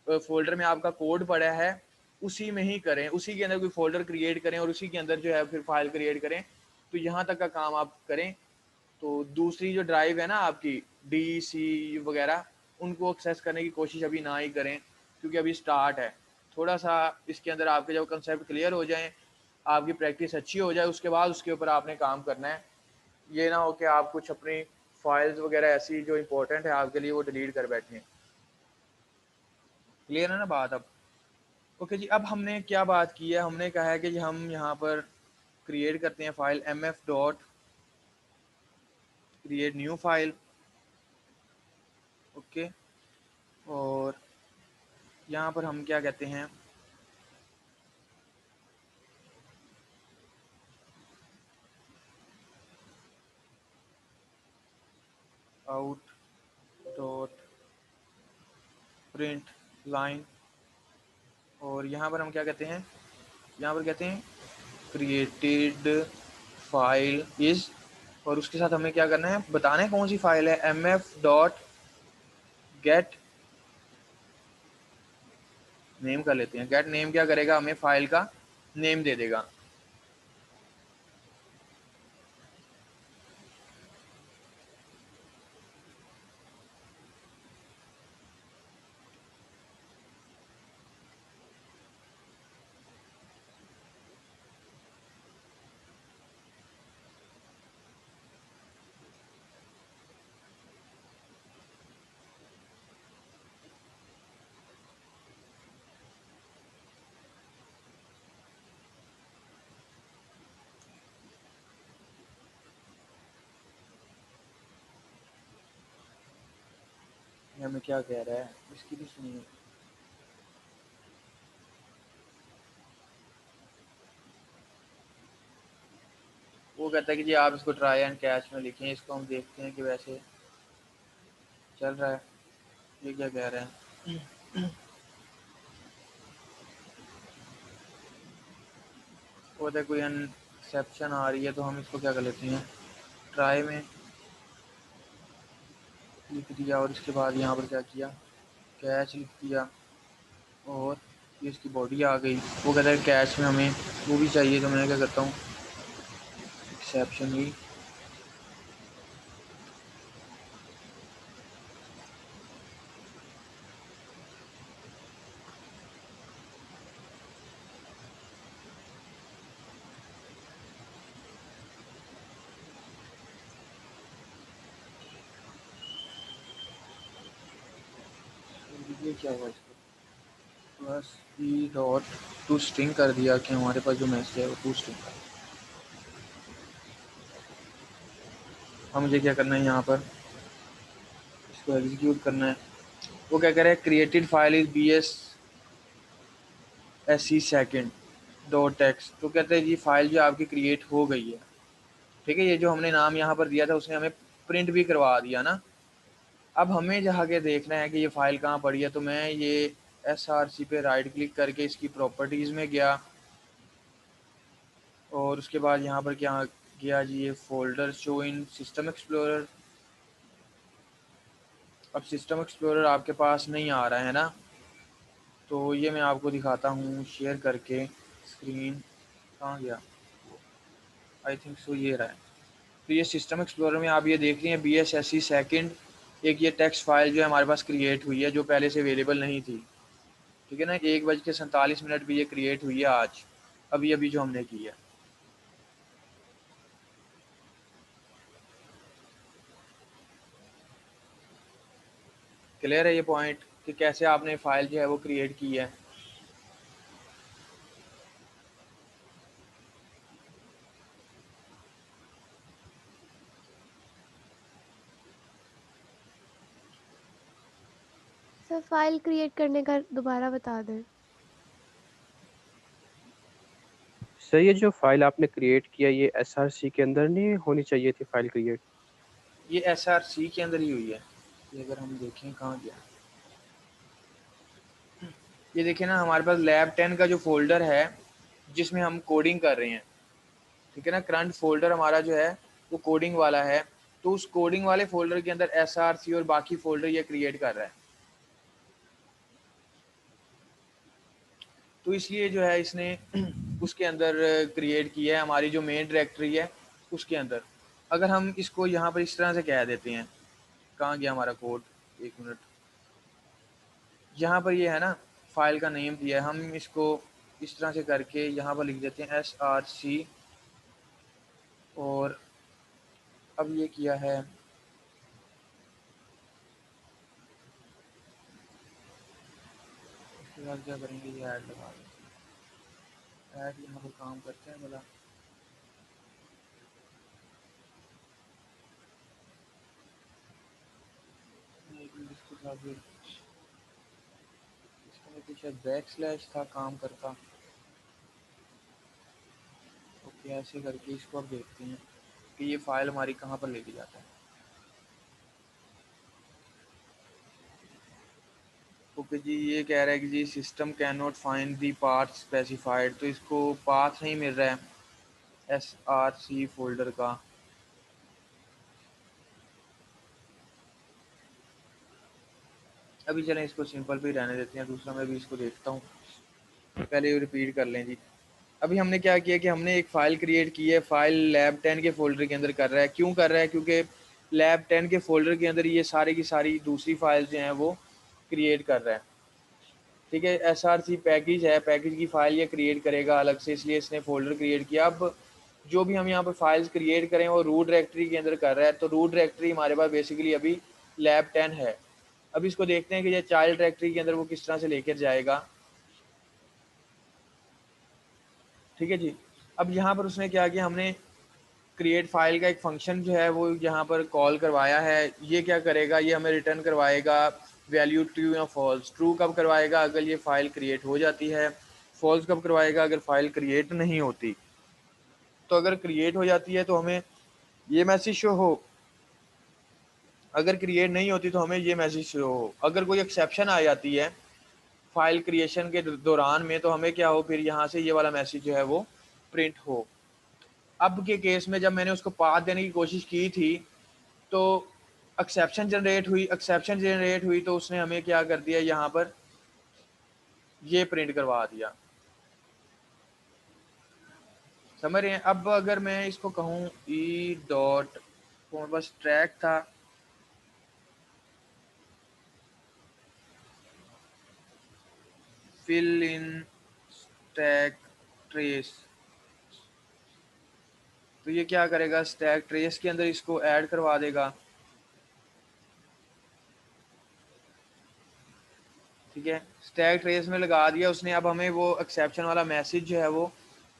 फोल्डर में आपका कोड पड़ा है उसी में ही करें, उसी के अंदर कोई फोल्डर क्रिएट करें और उसी के अंदर जो है फिर फाइल क्रिएट करें। तो यहाँ तक का काम आप करें। तो दूसरी जो ड्राइव है ना आपकी DC वगैरह, उनको एक्सेस करने की कोशिश अभी ना ही करें, क्योंकि अभी स्टार्ट है। थोड़ा सा इसके अंदर आपके जब कंसेप्ट क्लियर हो जाएं, आपकी प्रैक्टिस अच्छी हो जाए, उसके बाद उसके ऊपर आपने काम करना है। ये ना हो कि आप कुछ अपनी फाइल्स वगैरह ऐसी जो इंपॉर्टेंट है आपके लिए वो डिलीट कर बैठे। क्लियर है ना बात अब? ओके जी, अब हमने क्या बात की है, हमने कहा है कि हम यहाँ पर क्रिएट करते हैं file MF dot create new file. Okay, और यहाँ पर हम क्या कहते हैं, आउट डॉट प्रिंट लाइन। और यहाँ पर हम क्या कहते हैं, यहाँ पर कहते हैं क्रिएटेड फाइल इज़, और उसके साथ हमें क्या करना है, बताना है कौन सी फाइल है। MF डॉट गेट नेम कर लेते हैं। गेट नेम क्या करेगा, हमें फाइल का नेम दे देगा। ये हमें क्या कह रहा है, इसकी भी सुनिए। वो कहता है कि जी आप इसको ट्राई एंड कैच में लिखें। इसको हम देखते हैं कि वैसे चल रहा है। ये क्या कह रहे हैं, वो कहता है कोई एक्सेप्शन आ रही है, तो हम इसको क्या कर लेते हैं, ट्राई में लिख दिया और इसके बाद यहाँ पर क्या किया, कैच लिख दिया, और ये इसकी बॉडी आ गई। वो कहता है कैच में हमें वो भी चाहिए, तो मैं क्या करता हूँ एक्सेप्शन ही। ये क्या हुआ इसको, बस ई डॉट टू स्ट्रिंग कर दिया कि हमारे पास जो मैसेज है वो टू स्ट्रिंग का। अब मुझे क्या करना है, यहाँ पर इसको एग्जीक्यूट करना है। वो क्या कह रहा है, created file is BSSC second dot text. तो कहते हैं जी फाइल जो आपकी क्रिएट हो गई है, ठीक है। ये जो हमने नाम यहाँ पर दिया था उसने हमें प्रिंट भी करवा दिया ना। अब हमें जाके देखना है कि ये फ़ाइल कहाँ पड़ी है। तो मैं ये SRC पे राइट क्लिक करके इसकी प्रॉपर्टीज़ में गया और उसके बाद यहाँ पर क्या गया जी, ये folder show in system explorer. अब सिस्टम एक्सप्लोरर आपके पास नहीं आ रहा है ना, तो ये मैं आपको दिखाता हूँ शेयर करके स्क्रीन। कहाँ गया, आई थिंक सो ये रहा है। तो ये सिस्टम एक्सप्लोरर में आप ये देख रही हैं BSSC सेकंड, एक ये टेक्स्ट फाइल जो है हमारे पास क्रिएट हुई है जो पहले से अवेलेबल नहीं थी, ठीक है ना। 1:47 भी ये क्रिएट हुई है आज, अभी अभी जो हमने की है। क्लियर है ये पॉइंट कि कैसे आपने फाइल जो है वो क्रिएट की है। सर फाइल क्रिएट करने का दोबारा बता दें। सर ये जो फाइल आपने क्रिएट किया ये SRC के अंदर नहीं होनी चाहिए थी फाइल क्रिएट? ये SRC के अंदर ही हुई है। ये अगर हम देखें कहाँ गया, ये देखें ना, हमारे पास लैब 10 का जो फोल्डर है जिसमें हम कोडिंग कर रहे हैं, ठीक है ना। करंट फोल्डर हमारा जो है वो कोडिंग वाला है, तो उस कोडिंग वाले फोल्डर के अंदर SRC और बाकी फोल्डर ये क्रिएट कर रहा है। तो इसलिए जो है इसने उसके अंदर क्रिएट किया है, हमारी जो मेन डायरेक्टरी है उसके अंदर। अगर हम इसको यहाँ पर इस तरह से कह देते हैं, कहाँ गया हमारा कोड, एक मिनट, यहाँ पर ये है ना फाइल का नेम दिया है, हम इसको इस तरह से करके यहाँ पर लिख देते हैं SRC। और अब ये किया है, उसके बाद क्या करेंगे, ये ऐड लगा दें। ऐड यहाँ पर काम करते हैं भला, इसके साथ इसके में कुछ बैकस्लैश था काम करता। ओके, ऐसे करके इसको अब देखते हैं कि ये फाइल हमारी कहाँ पर लेके जाता है। ओके जी, ये कह रहा है कि जी system can not find the path specified, तो इसको पाथ नहीं मिल रहा है SRC फोल्डर का। अभी चलें इसको सिंपल पे रहने देते हैं, दूसरा मैं भी इसको देखता हूँ, पहले रिपीट कर लें जी। अभी हमने क्या किया कि हमने एक फ़ाइल क्रिएट की है, फ़ाइल लैब 10 के फ़ोल्डर के अंदर कर रहा है। क्यों कर रहा है, क्योंकि लैब 10 के फ़ोल्डर के अंदर ये सारी की सारी दूसरी फाइल्स जो हैं वो क्रिएट कर रहा है, ठीक है। SRC पैकेज है, पैकेज की फ़ाइल ये क्रिएट करेगा अलग से, इसलिए इसने फ़ोल्डर क्रिएट किया। अब जो भी हम यहाँ पर फाइल्स क्रिएट करें वो रूट डायरेक्टरी के अंदर कर रहा है, तो रूट डायरेक्टरी हमारे पास बेसिकली अभी लैब 10 है। अब इसको देखते हैं कि ये चाइल्ड डायरेक्टरी के अंदर वो किस तरह से लेकर जाएगा, ठीक है जी। अब यहाँ पर उसने क्या किया, हमने क्रिएट फाइल का एक फंक्शन जो है वो यहाँ पर कॉल करवाया है। ये क्या करेगा, ये हमें रिटर्न करवाएगा वैल्यू ट्रू या फॉल्स। ट्रू कब करवाएगा, अगर ये फाइल क्रिएट हो जाती है। फॉल्स कब करवाएगा, अगर फाइल क्रिएट नहीं होती। तो अगर क्रिएट हो जाती है तो हमें ये मैसेज शो हो, अगर क्रिएट नहीं होती तो हमें ये मैसेज शो हो। अगर कोई एक्सेप्शन आ जाती है फाइल क्रिएशन के दौरान में तो हमें क्या हो, फिर यहाँ से ये वाला मैसेज जो है वो प्रिंट हो। अब के केस में जब मैंने उसको पाथ देने की कोशिश की थी तो एक्सेप्शन जनरेट हुई तो उसने हमें क्या कर दिया, यहाँ पर ये प्रिंट करवा दिया। समझ रहे हैं। अब अगर मैं इसको कहूँ ई डॉट, तो बस ट्रैक था, फिल इन स्टैक ट्रेस, तो ये क्या करेगा, स्टैक ट्रेस के अंदर इसको ऐड करवा देगा। ठीक है, स्टैक ट्रेस में लगा दिया उसने। अब हमें वो एक्सेप्शन वाला मैसेज जो है वो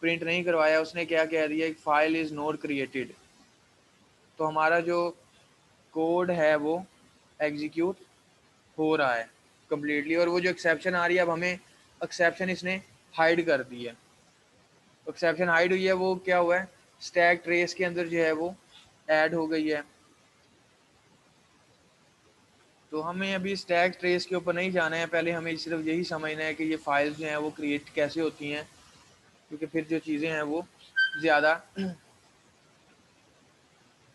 प्रिंट नहीं करवाया, उसने क्या कह दिया, फाइल इज़ नॉट क्रिएटेड। तो हमारा जो कोड है वो एग्जीक्यूट हो रहा है कम्प्लीटली, और वो जो एक्सेप्शन आ रही है, अब हमें एक्सेप्शन इसने हाइड कर दी है। एक्सेप्शन हाइड हुई है, वो क्या हुआ है, स्टैक ट्रेस के अंदर जो है वो ऐड हो गई है। तो हमें अभी स्टैक ट्रेस के ऊपर नहीं जाना है, पहले हमें सिर्फ यही समझना है कि ये फाइल्स जो हैं वो क्रिएट कैसे होती हैं, क्योंकि फिर जो चीज़ें हैं वो ज़्यादा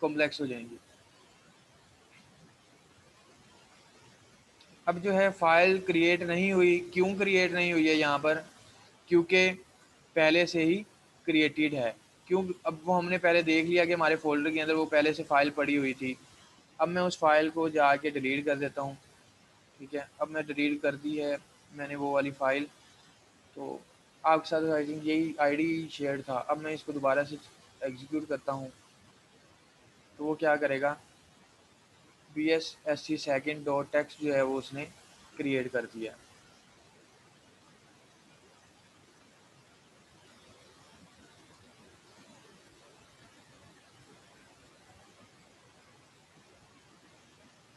कॉम्प्लेक्स हो जाएंगी। अब जो है फ़ाइल क्रिएट नहीं हुई, क्यों क्रिएट नहीं हुई है यहाँ पर, क्योंकि पहले से ही क्रिएटेड है। क्यों, अब वो हमने पहले देख लिया कि हमारे फ़ोल्डर के अंदर वो पहले से फ़ाइल पड़ी हुई थी। अब मैं उस फाइल को जाके डिलीट कर देता हूँ। ठीक है, अब मैं डिलीट कर दी है मैंने वो वाली फ़ाइल। तो आपके साथ आई थिंक यही आईडी शेयर था। अब मैं इसको दोबारा से एग्जीक्यूट करता हूँ, तो वो क्या करेगा, BSSC सेकंड डॉट टेक्स्ट जो है वो उसने क्रिएट कर दिया।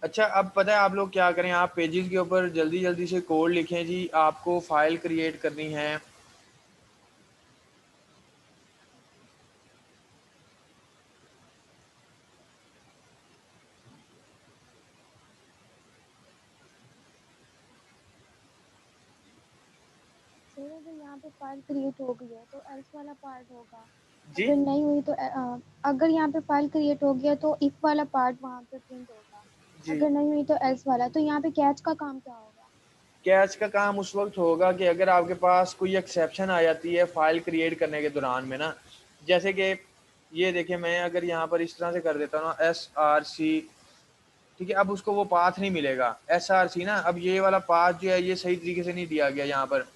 अच्छा, अब पता है आप लोग क्या करें, आप पेजेस के ऊपर जल्दी जल्दी से कोड लिखें जी, आपको फ़ाइल क्रिएट करनी है। सर अगर यहाँ पे फाइल क्रिएट हो गई है तो एल्स वाला पार्ट होगा, जी अगर नहीं हुई तो अगर यहाँ पे फाइल क्रिएट हो गया तो इफ वाला पार्ट वहाँ पे प्रिंट होगा, जी, अगर नहीं हुई तो एल्स वाला। तो यहाँ पे कैच का काम क्या होगा? कैच का काम उस वक्त होगा कि अगर आपके पास कोई एक्सेप्शन आ जाती है फ़ाइल क्रिएट करने के दौरान में ना, जैसे कि ये देखिए, मैं अगर यहाँ पर इस तरह से कर देता हूँ ना, SRC, ठीक है, अब उसको वो पाथ नहीं मिलेगा SRC ना, अब ये वाला पाथ जो है ये सही तरीके से नहीं दिया गया यहाँ पर।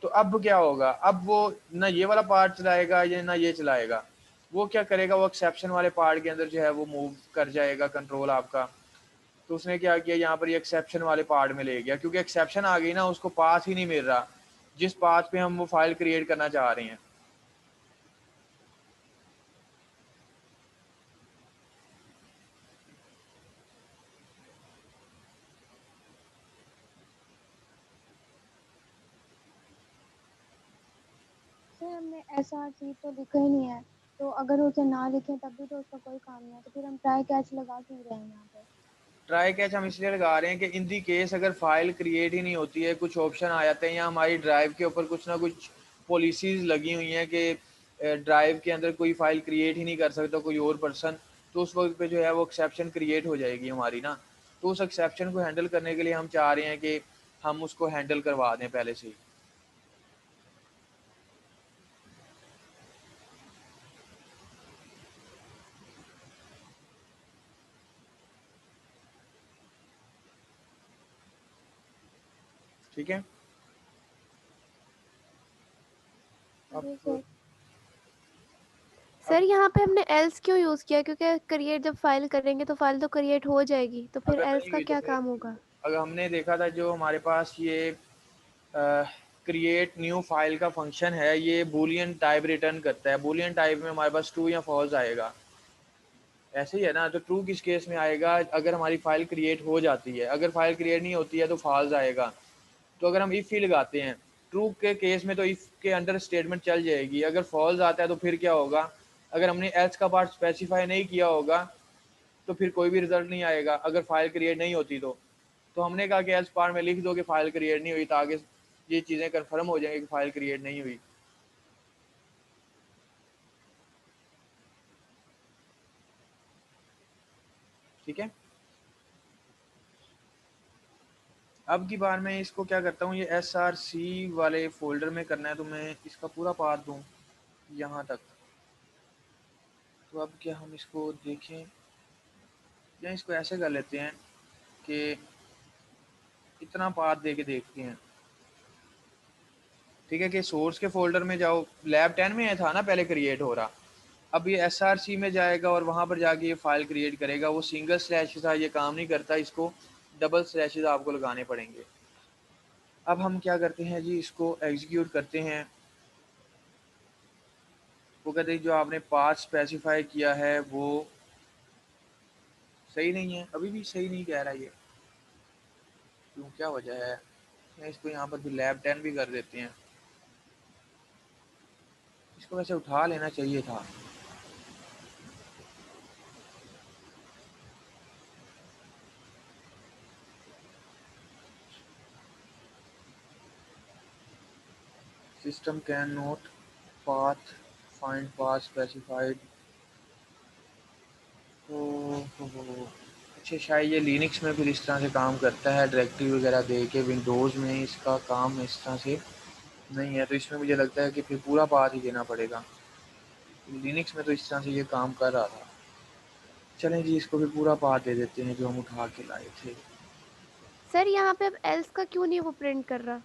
तो अब क्या होगा, अब वो ना ये वाला पार्ट चलाएगा या ना ये चलाएगा। वो क्या करेगा, वो एक्सेप्शन वाले पार्ट के अंदर जो है वो मूव कर जाएगा कंट्रोल आपका। तो उसने क्या किया, यहाँ पर ये एक्सेप्शन वाले पार्ट में ले गया, क्योंकि एक्सेप्शन आ गई ना, उसको पाथ ही नहीं मिल रहा जिस पाथ पे हम वो फाइल क्रिएट करना चाह रहे हैं। सर हमने SRC तो लिखा ही नहीं है, तो अगर उसे ना लिखें तब भी तो उसका कोई काम नहीं है, तो फिर हम ट्राई कैच लगा क्यों रहे हैं यहाँ पे? ट्राई कैच हम इसलिए लगा रहे हैं कि इन दी केस अगर फाइल क्रिएट ही नहीं होती है, कुछ ऑप्शन आ जाते हैं या हमारी ड्राइव के ऊपर कुछ ना कुछ पॉलिसीज़ लगी हुई हैं कि ड्राइव के अंदर कोई फाइल क्रिएट ही नहीं कर सकता कोई और पर्सन, तो उस वक्त पे जो है वो एक्सेप्शन क्रिएट हो जाएगी हमारी ना। तो उस एक्सेप्शन को हैंडल करने के लिए हम चाह रहे हैं कि हम उसको हैंडल करवा दें पहले से ही। ठीक है, जी अब सर। सर यहाँ पे हमने एल्स क्यों यूज़ किया? क्योंकि क्रिएट जब फाइल करेंगे तो फाइल तो क्रिएट हो जाएगी, तो फिर अगर एल्स नहीं का हुई तो क्या फिर, काम होगा? अगर हमने देखा था जो हमारे पास ये क्रिएट न्यू फाइल का फंक्शन है, ये बूलियन टाइप रिटर्न करता है। बूलियन टाइप में हमारे पास ट्रू या फॉल्स आएगा, ऐसे ही है ना। तो ट्रू किस केस में आएगा, अगर हमारी फाइल क्रिएट हो जाती है, अगर फाइल क्रिएट नहीं होती है तो फॉल्स आएगा। तो अगर हम इफ़ ही लगाते हैं ट्रू के केस में तो इफ़ के अंडर स्टेटमेंट चल जाएगी, अगर फॉल्स आता है तो फिर क्या होगा, अगर हमने एल्स का पार्ट स्पेसिफाई नहीं किया होगा तो फिर कोई भी रिजल्ट नहीं आएगा अगर फाइल क्रिएट नहीं होती तो हमने कहा कि एल्स पार्ट में लिख दो कि फाइल क्रिएट नहीं हुई, ताकि ये चीज़ें कंफर्म हो जाएंगी कि फाइल क्रिएट नहीं हुई। ठीक है, अब की बार मैं इसको क्या करता हूँ, ये SRC वाले फोल्डर में करना है, तो मैं इसका पूरा पाथ दूँ यहाँ तक। तो अब क्या हम इसको देखें, या इसको ऐसे कर लेते हैं कि इतना पाथ दे के देखते हैं। ठीक है, कि सोर्स के फोल्डर में जाओ, लैब 10 में था ना पहले क्रिएट हो रहा, अब ये SRC में जाएगा और वहाँ पर जाके ये फाइल क्रिएट करेगा। वो सिंगल स्लैश था, ये काम नहीं करता, इसको डबल स्लैशेस आपको लगाने पड़ेंगे। अब हम क्या करते हैं जी, इसको एग्जीक्यूट करते हैं। वो कहते हैं जो आपने पाथ स्पेसिफाई किया है वो सही नहीं है, अभी भी सही नहीं कह रहा ये, क्यों, क्या वजह है? मैं इसको यहाँ पर भी लैब 10 भी कर देते हैं। इसको वैसे उठा लेना चाहिए था। System can note path find path specified. अच्छा, शायद ये लिनक्स में फिर इस तरह से काम करता है, डायरेक्टरी वगैरह दे के। विंडोज़ में इसका काम इस तरह से नहीं है, तो इसमें मुझे लगता है कि फिर पूरा पाथ ही देना पड़ेगा। लिनक्स में तो इस तरह से ये काम कर रहा था। चलें जी, इसको भी पूरा पाथ दे देते हैं जो हम उठा के लाए थे। सर यहाँ पे अब एल्स का क्यों नहीं वो प्रिंट कर रहा?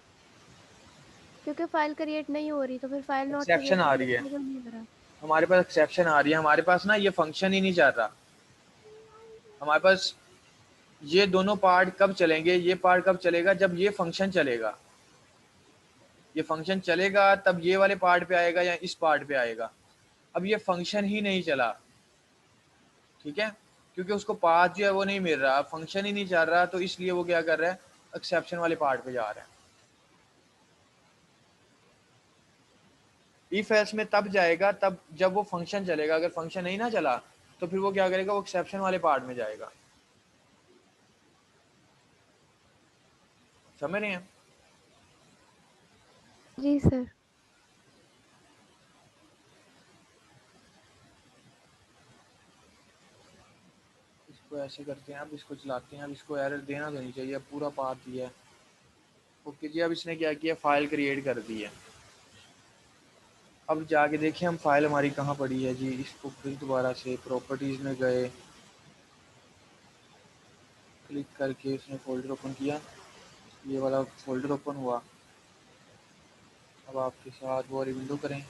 क्योंकि फाइल क्रिएट नहीं हो रही, तो फिर फाइल नॉट एक्सेप्शन आ क्रिएटेड रही है, लिखा क्यों नहीं दे रहा? हमारे पास एक्सेप्शन आ रही है। हमारे पास ना ये फंक्शन ही नहीं चल रहा। हमारे पास ये दोनों पार्ट कब चलेंगे, ये पार्ट कब चलेगा, जब ये फंक्शन चलेगा। ये फंक्शन चलेगा तब ये वाले पार्ट पे आएगा या इस पार्ट पे आएगा। अब ये फंक्शन ही नहीं चला, ठीक है, क्योंकि उसको पाथ जो है वो नहीं मिल रहा, फंक्शन ही नहीं चल रहा, तो इसलिए वो क्या कर रहा है, एक्सेप्शन वाले पार्ट पे जा रहा है। इफ एल्स में तब जाएगा तब जब वो फंक्शन चलेगा। अगर फंक्शन नहीं ना चला तो फिर वो क्या करेगा, वो एक्सेप्शन वाले पार्ट में जाएगा। समझ रहे हैं? जी सर। इसको ऐसे करते हैं, अब इसको चलाते हैं। अब इसको एरर देना तो नहीं चाहिए, अब पूरा पाथ दिया है। ओके जी, अब इसने क्या किया, फाइल क्रिएट कर दी है। अब जाके देखें हम फाइल हमारी कहाँ पड़ी है जी। इसको फिर दोबारा से प्रॉपर्टीज़ में गए, क्लिक करके उसने फ़ोल्डर ओपन किया, ये वाला फ़ोल्डर ओपन हुआ। अब आपके साथ वो वाली विंडो करें,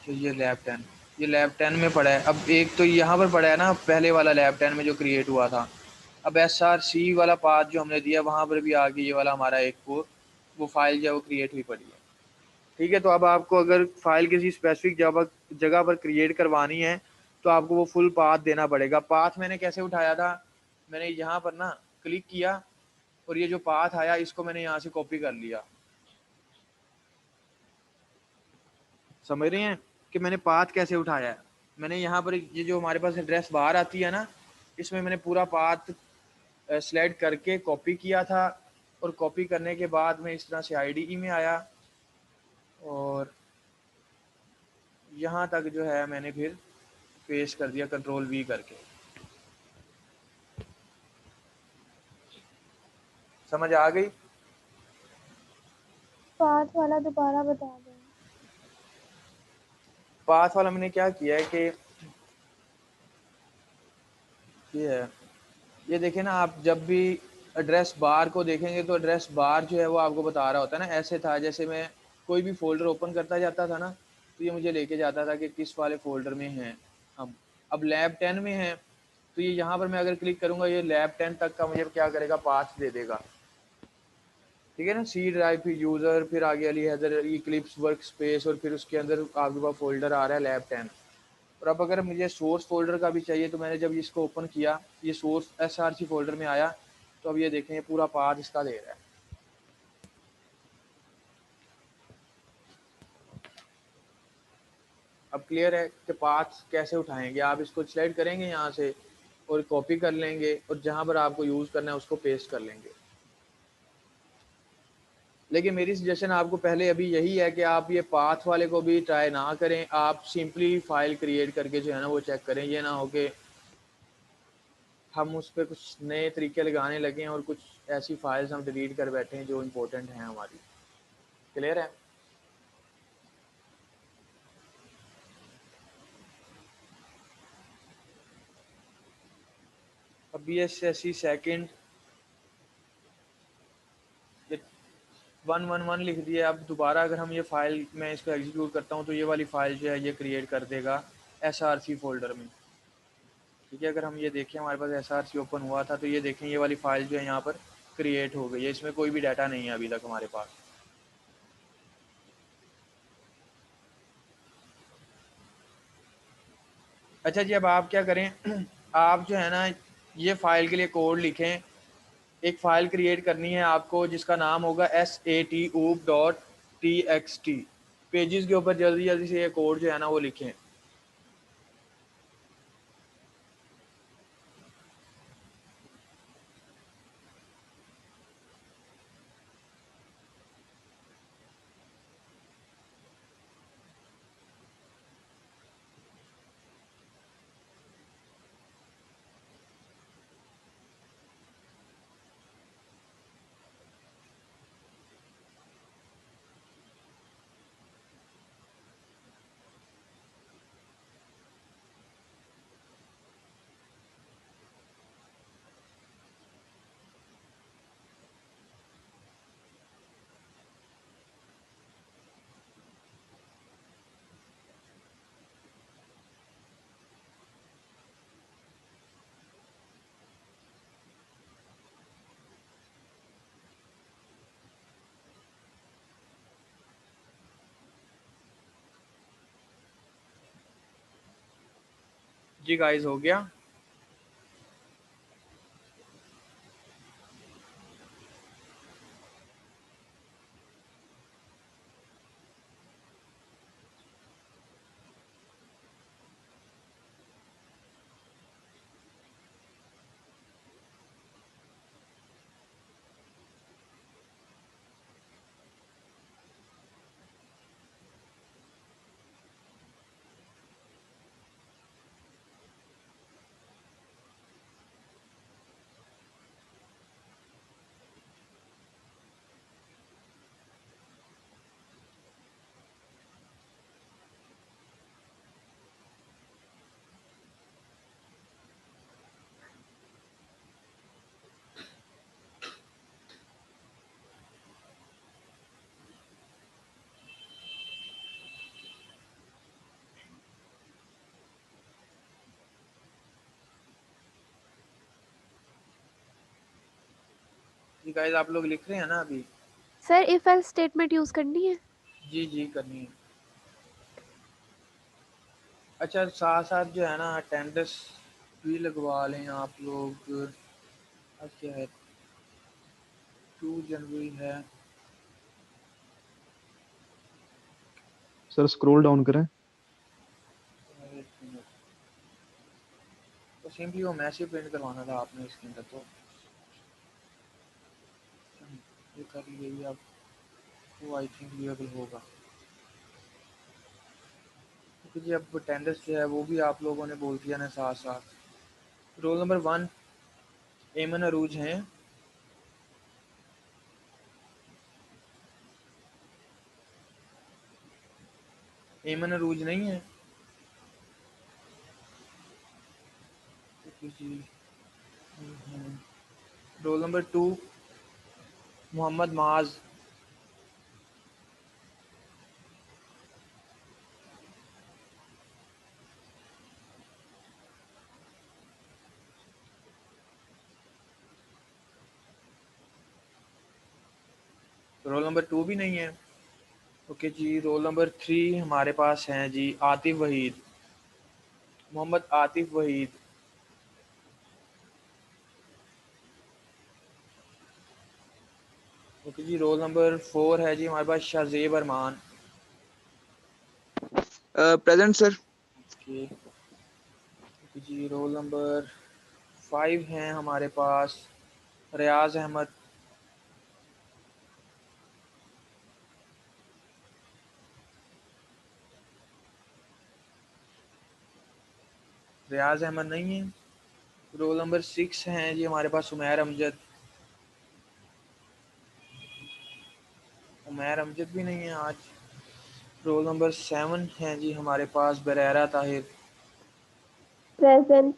तो ये लैब 10, ये लैब 10 में पड़ा है। अब एक तो यहाँ पर पड़ा है ना पहले वाला लैब 10 में जो क्रिएट हुआ था। अब SRC वाला पाथ जो हमने दिया वहाँ पर भी आगे ये वाला हमारा एक वो फाइल जो है वो क्रिएट हुई पड़ी है। ठीक है, तो अब आपको अगर फाइल किसी स्पेसिफिक जगह पर क्रिएट करवानी है तो आपको वो फुल पाथ देना पड़ेगा। पाथ मैंने कैसे उठाया था, मैंने यहाँ पर ना क्लिक किया और ये जो पाथ आया इसको मैंने यहाँ से कॉपी कर लिया। समझ रहे हैं कि मैंने पाथ कैसे उठाया है? मैंने यहाँ पर ये जो हमारे पास एड्रेस बार आती है ना, इसमें मैंने पूरा पाथ सेलेक्ट करके कॉपी किया था, और कॉपी करने के बाद मैं इस तरह से IDE में आया और यहाँ तक जो है मैंने फिर पेस्ट कर दिया Ctrl V करके। समझ आ गई? पाथ वाला दोबारा बता दें। पाथ वाला मैंने क्या किया है कि ये है, ये देखें ना, आप जब भी एड्रेस बार को देखेंगे तो एड्रेस बार जो है वो आपको बता रहा होता है ना। ऐसे था जैसे मैं कोई भी फोल्डर ओपन करता जाता था ना, तो ये मुझे लेके जाता था कि किस वाले फोल्डर में हैं हम। अब लैब 10 में है, तो ये यहाँ पर मैं अगर क्लिक करूँगा ये लैब 10 तक का मुझे क्या करेगा, पाथ दे देगा। ठीक है ना, सी ड्राइव, फिर यूज़र, फिर आगे Ali Haider, eclipse workspace, और फिर उसके अंदर आपके पास फोल्डर आ रहा है लैब 10। और अब अगर मुझे सोर्स फोल्डर का भी चाहिए तो मैंने जब इसको ओपन किया, ये सोर्स SRC फोल्डर में आया, तो अब ये देखें ये पूरा पाथ इसका दे रहा है। अब क्लियर है कि पाथ कैसे उठाएंगे। आप इसको सिलेक्ट करेंगे यहाँ से और कॉपी कर लेंगे, और जहाँ पर आपको यूज़ करना है उसको पेस्ट कर लेंगे। लेकिन मेरी सजेशन आपको पहले अभी यही है कि आप ये पाथ वाले को भी ट्राई ना करें। आप सिंपली फाइल क्रिएट करके जो है ना वो चेक करें। ये ना हो कि हम उस पर कुछ नए तरीके लगाने लगे और कुछ ऐसी फाइल्स हम डिलीट कर बैठे हैं जो इम्पोर्टेंट हैं हमारी। क्लियर है? अब BSSC सेकंड 111 लिख दिया। अब दोबारा अगर हम ये फाइल, मैं इसको एग्जीक्यूट करता हूँ तो ये वाली फाइल जो है ये क्रिएट कर देगा SRC फोल्डर में। ठीक है, अगर हम ये देखें हमारे पास SRC ओपन हुआ था, तो ये देखें ये वाली फाइल जो है यहाँ पर क्रिएट हो गई है, इसमें कोई भी डाटा नहीं है अभी तक हमारे पास। अच्छा जी, अब आप क्या करें, आप जो है ना ये फाइल के लिए कोड लिखें। एक फ़ाइल क्रिएट करनी है आपको जिसका नाम होगा satoop.txt। पेजेस के ऊपर जल्दी जल्दी से ये कोड जो है ना वो लिखें। जी गाइस, हो गया। जी गाइस, आप लोग लिख रहे हैं ना अभी? Sir if else statement use करनी है? जी जी, करनी है। अच्छा, साथ साथ जो है ना अटेंडेंस भी लगवा लें आप लोग। आज क्या है, 2 जनवरी है। सर स्क्रॉल डाउन करें। एक मिनट, तो सिंपली वो मैसेज प्रिंट करवाना था आपने इसके अंदर, तो ये कर लीजिए अब। वो आई थिंक यूएबल होगा, क्योंकि जी अब अटेंडेंस जो है वो भी आप लोगों ने बोल दिया ना साथ साथ। रोल नंबर 1 एमन अरूज हैं। एमन अरूज नहीं है जी। रोल नंबर 2 मोहम्मद माज। रोल नंबर 2 भी नहीं है। ओके जी, रोल नंबर 3 हमारे पास हैं जी आतिफ वहीद, मोहम्मद आतिफ वहीद। ओके जी, रोल नंबर 4 है जी हमारे पास Shahzeb Arman. Present sir. Okay जी, रोल नंबर 5 हैं हमारे पास रियाज अहमद। रियाज अहमद नहीं है। रोल नंबर 6 हैं जी हमारे पास उमैर अमजद। उमैर अमजद भी नहीं है आज। रोल नंबर 7 हैं जी हमारे पास बरेरा ताहिर। प्रेजेंट।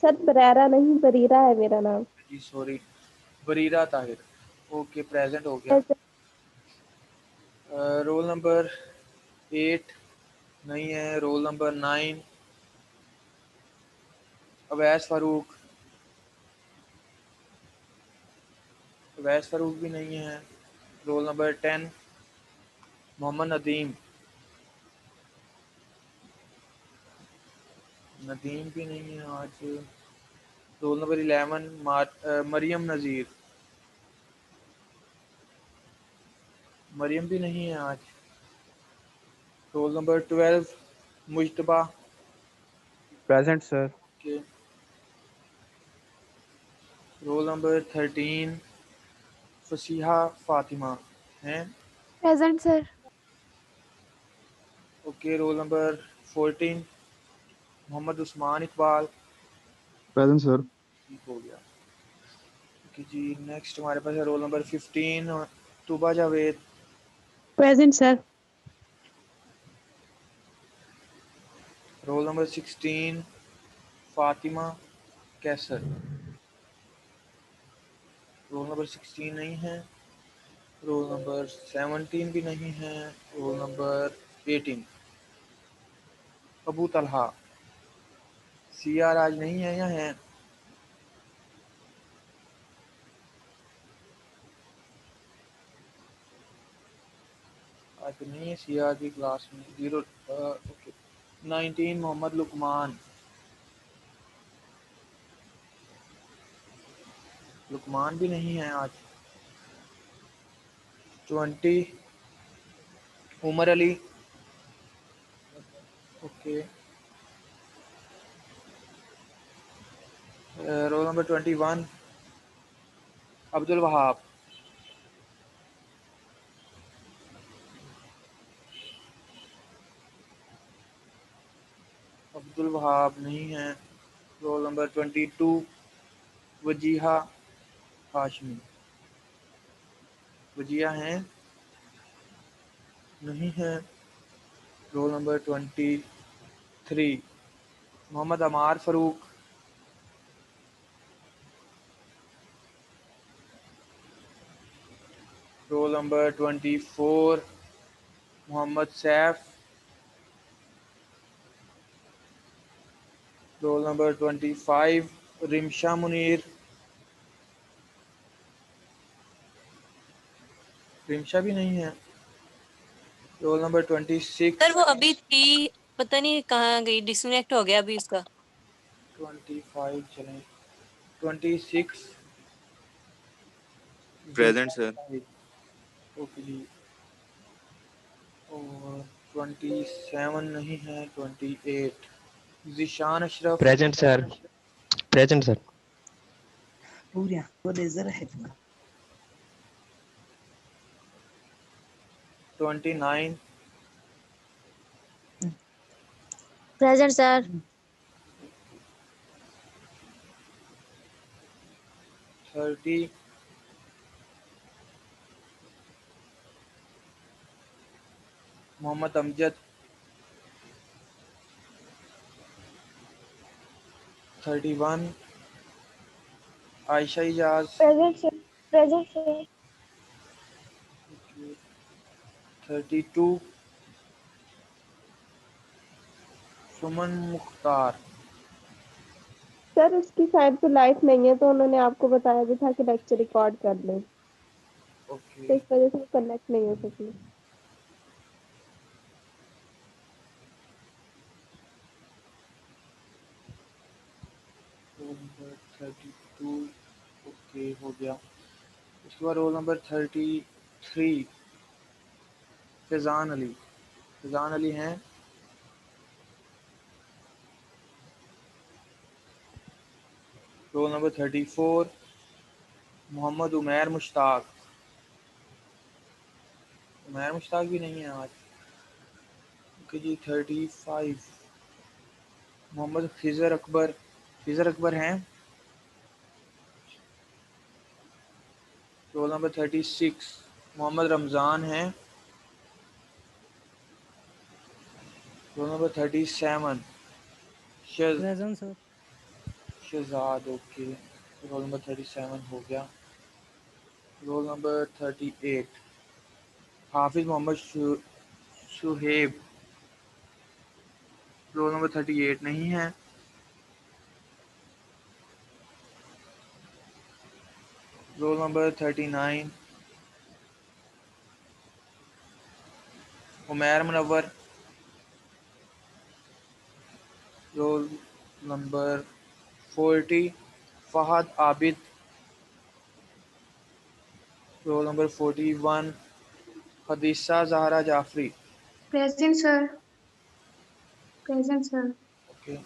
सर बरेरा नहीं, बरीरा है मेरा नाम। जी sorry, Bareera Tahir. Okay, present हो गया। प्रेजेंट। रोल नंबर 8 नहीं है। Roll number 9 Awais Farooq. वैस फ़ारूक भी नहीं है। रोल नंबर 10 मोहम्मद नदीम, नदीम भी नहीं है आज। रोल नंबर 11 मरियम नज़ीर, मरियम भी नहीं है आज। Roll number 12 Mujtaba present sir. के। रोल नंबर 13 फसीहा फातिमा हैं। Present sir. Okay. Roll number 14 Mohammad Usman Iqbal. Present sir. ठीक हो गया। ओके जी, नेक्स्ट हमारे पास है roll number 15 Tuba Javed. Present sir. Roll number 16 Fatima Qaiser. Roll number 16 नहीं है। रोल नंबर 17 भी नहीं है। Roll number 18 Abu Talha. CR आज नहीं है या है? आज तो नहीं है सीआर की क्लास में। 0 ओके। 19 मोहम्मद लुकमान। लुकमान भी नहीं है आज। 20 Umar Ali. Okay. Roll number 21 Abdul Wahab. Abdul Wahab नहीं है। Roll number 22 Wajeeha Hashmi. वजिया हैं? नहीं है। Roll number 23 Mohammad Ammar Farooq. Roll number 24 Mohammad Saif. Roll number 25 Rimsha Munir. Rimsha भी नहीं है। रोल नंबर 26 सर वो अभी थी, पता नहीं कहाँ गई, डिस्कनेक्ट हो गया अभी उसका। 25 चलें। 26 प्रेजेंट सर। ओके जी। और 27 नहीं है। 28 Zeeshan Ashraf. Present sir. Present sir. पूरा वो लेजर है। 29 present sir. 30 Mohammad Amjad. 31 Ayesha Ijaz. Present sir. Present sir. 32 Suman Mukhtar. Sir उसकी साइड पे लाइट नहीं है तो उन्होंने आपको बताया भी था कि लेक्चर रिकॉर्ड कर लें, ओके। तो इस वजह से कनेक्ट नहीं हो सकी। रोल नंबर 32 ओके हो गया। उसके बाद रोल नंबर 33 फैज़ान अली। फैज़ान अली हैं? Roll number 34 Mohammad Umair Mushtaq. उमैर मुश्ताक भी नहीं है आज। ओके जी। 35 मोहम्मद खिज़र अकबर। खिज़र अकबर हैं? रोल नंबर 36 मोहम्मद रमज़ान हैं? Roll number 37 present sir. Shahzad. Okay. Roll number 37 हो गया। रोल नंबर 38 हाफिज़ मोहम्मद शुहेब। रोल नंबर 38 नहीं है। Roll number 39 Umair Munawwar. Roll number 40 Fahad Abid. Roll number 41 Hadisa Zahra Jafri. Present, sir. Present, sir. Okay.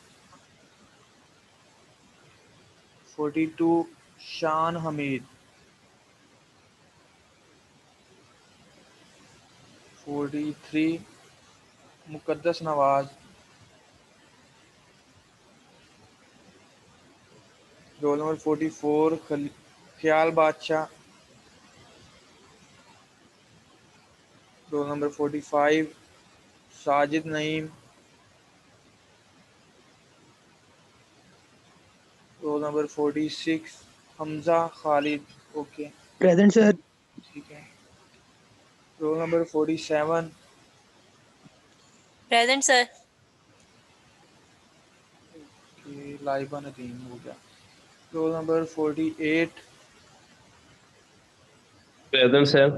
42 Shan Hameed. 43 Muqaddas Nawaz. Roll number 44 Khayal Badshah. Roll number 45 Sajid Naeem. Roll number 46 Hamza Khalid. Okay present sir. ठीक है। Roll number 47 present sir. Laiba Nadeem हो गया। Roll number 48 present sir.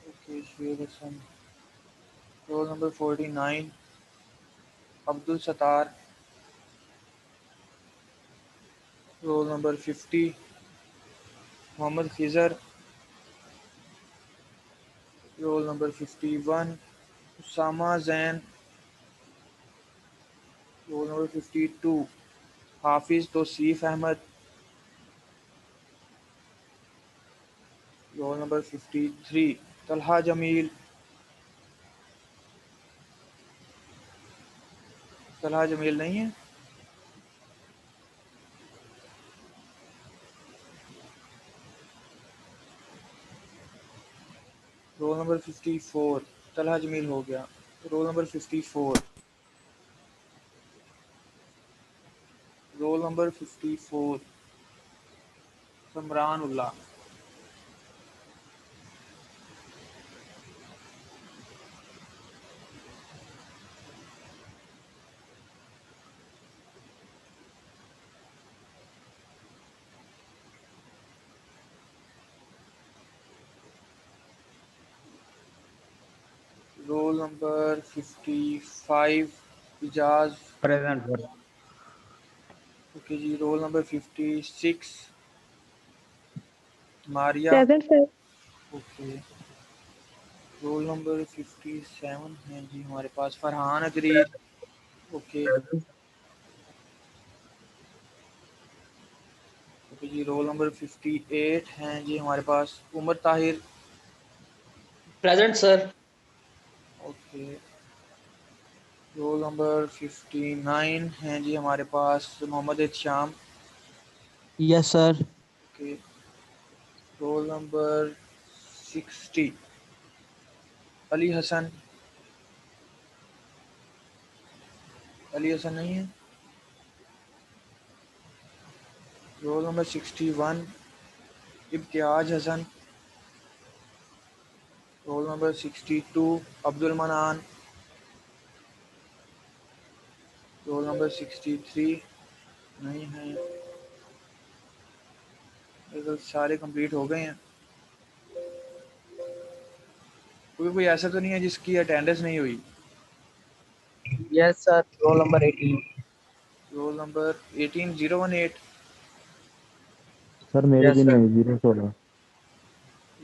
Okay Sher Hasan. Roll number 49 Abdul Sattar. Roll number 50 Mohammad Khizar. Roll number 51 Usama Zain. Roll number 52 Hafiz Tauseef Ahmad. Roll number 53 Talha Jameel. Talha Jameel नहीं है। Roll number 54 Talha Jameel हो गया। Roll number 54 roll number 54 Samran Ullah. Roll number 55 Ijaz. Present sir. Okay जी। Roll number 56 Maria. Present sir. Okay. Roll number 57 है जी हमारे पास Farhan Adrees. Okay okay जी। रोल नंबर 58 हैं जी हमारे पास Umar Tahir. Present sir. Okay. Roll number 59 हैं जी हमारे पास Mohammad Ehtisham. Yes sir. Okay. Roll number 60 Ali Hasan. Ali Hasan नहीं है। Roll number 61 Imtiaz Hasan. Roll number 62 Abdul Manan. Roll number 63 नहीं है। ये तो सारे कंप्लीट हो गए हैं। कोई ऐसा तो नहीं है जिसकी अटेंडेंस नहीं हुई। Yes sir. Roll number 18। Roll number 18018 sir मेरे यस भी सर। नहीं, 016।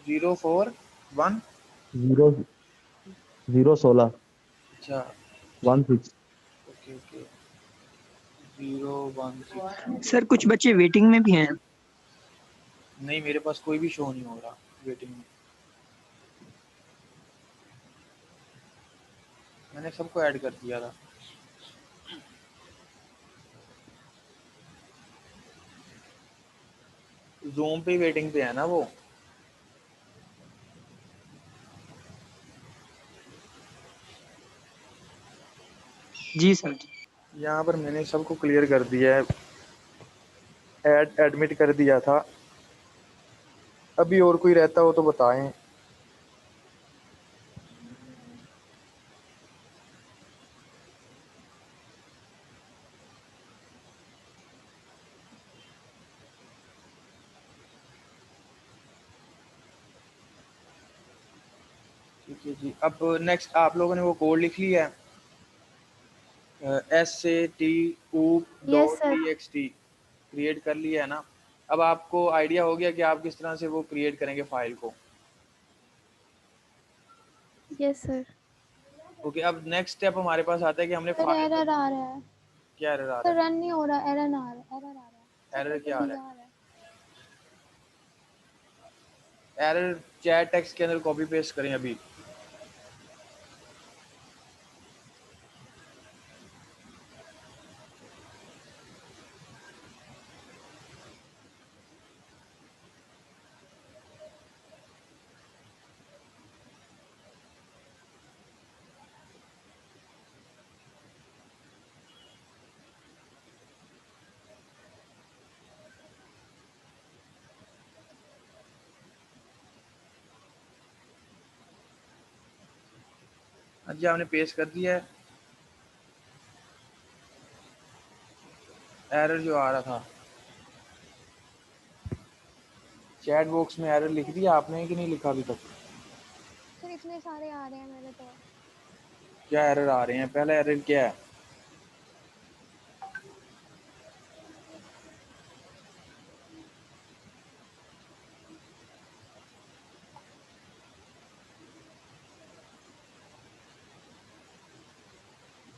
041 जीरो 016 अच्छा 16। ओके ओके 016 सर कुछ बच्चे वेटिंग में भी हैं। नहीं मेरे पास कोई भी शो नहीं हो रहा वेटिंग में। मैंने सबको ऐड कर दिया था। जूम पे वेटिंग पे है ना वो। जी सर। यहाँ पर मैंने सबको क्लियर कर दिया है। एडमिट कर दिया था। अभी और कोई रहता हो तो बताएं। ठीक है जी। अब नेक्स्ट आप लोगों ने वो कोड लिख लिया है यस सर। SATOOP.txt क्रिएट कर लिया है ना। अब आपको आइडिया हो गया कि आप किस तरह से वो क्रिएट करेंगे फाइल को। Yes sir. ओके, अब नेक्स्ट स्टेप हमारे पास आता है कि हमने सर फाइल एरर आ रहा है। क्या एरर आ सर रहा रन नहीं हो रहा, एरर आ रहा है। है? एरर क्या आ रहा है? है? एरर चैट टेक्स्ट के अंदर कॉपी पेस्ट करें अभी। अच्छा, हमने पेस्ट कर दिया है। एरर जो आ रहा था चैट बॉक्स में, एरर लिख दिया आपने कि नहीं लिखा अभी तक? सर इतने सारे आ रहे हैं मेरे तो। क्या एरर आ रहे हैं? पहला एरर क्या है?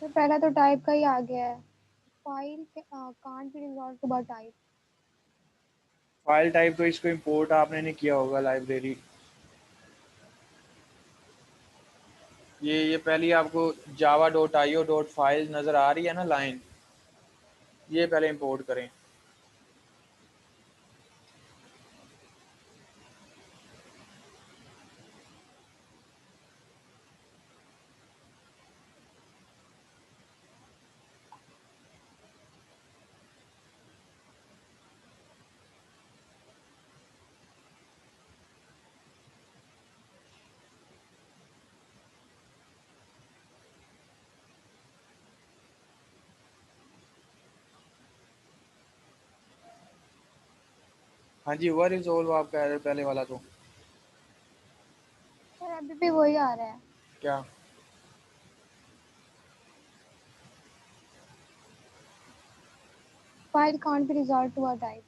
सर पहला तो टाइप का ही आ गया है, file can't be resolve to by type. File type तो इसको इंपोर्ट आपने नहीं किया होगा लाइब्रेरी। ये पहले आपको java.io.files नज़र आ रही है ना लाइन, ये पहले इंपोर्ट करें। हाँ जी, हुआ रिजोल्व आपका एरर पहले वाला तो? सर अभी भी वही आ रहा है। क्या? File can't be resolve to by type.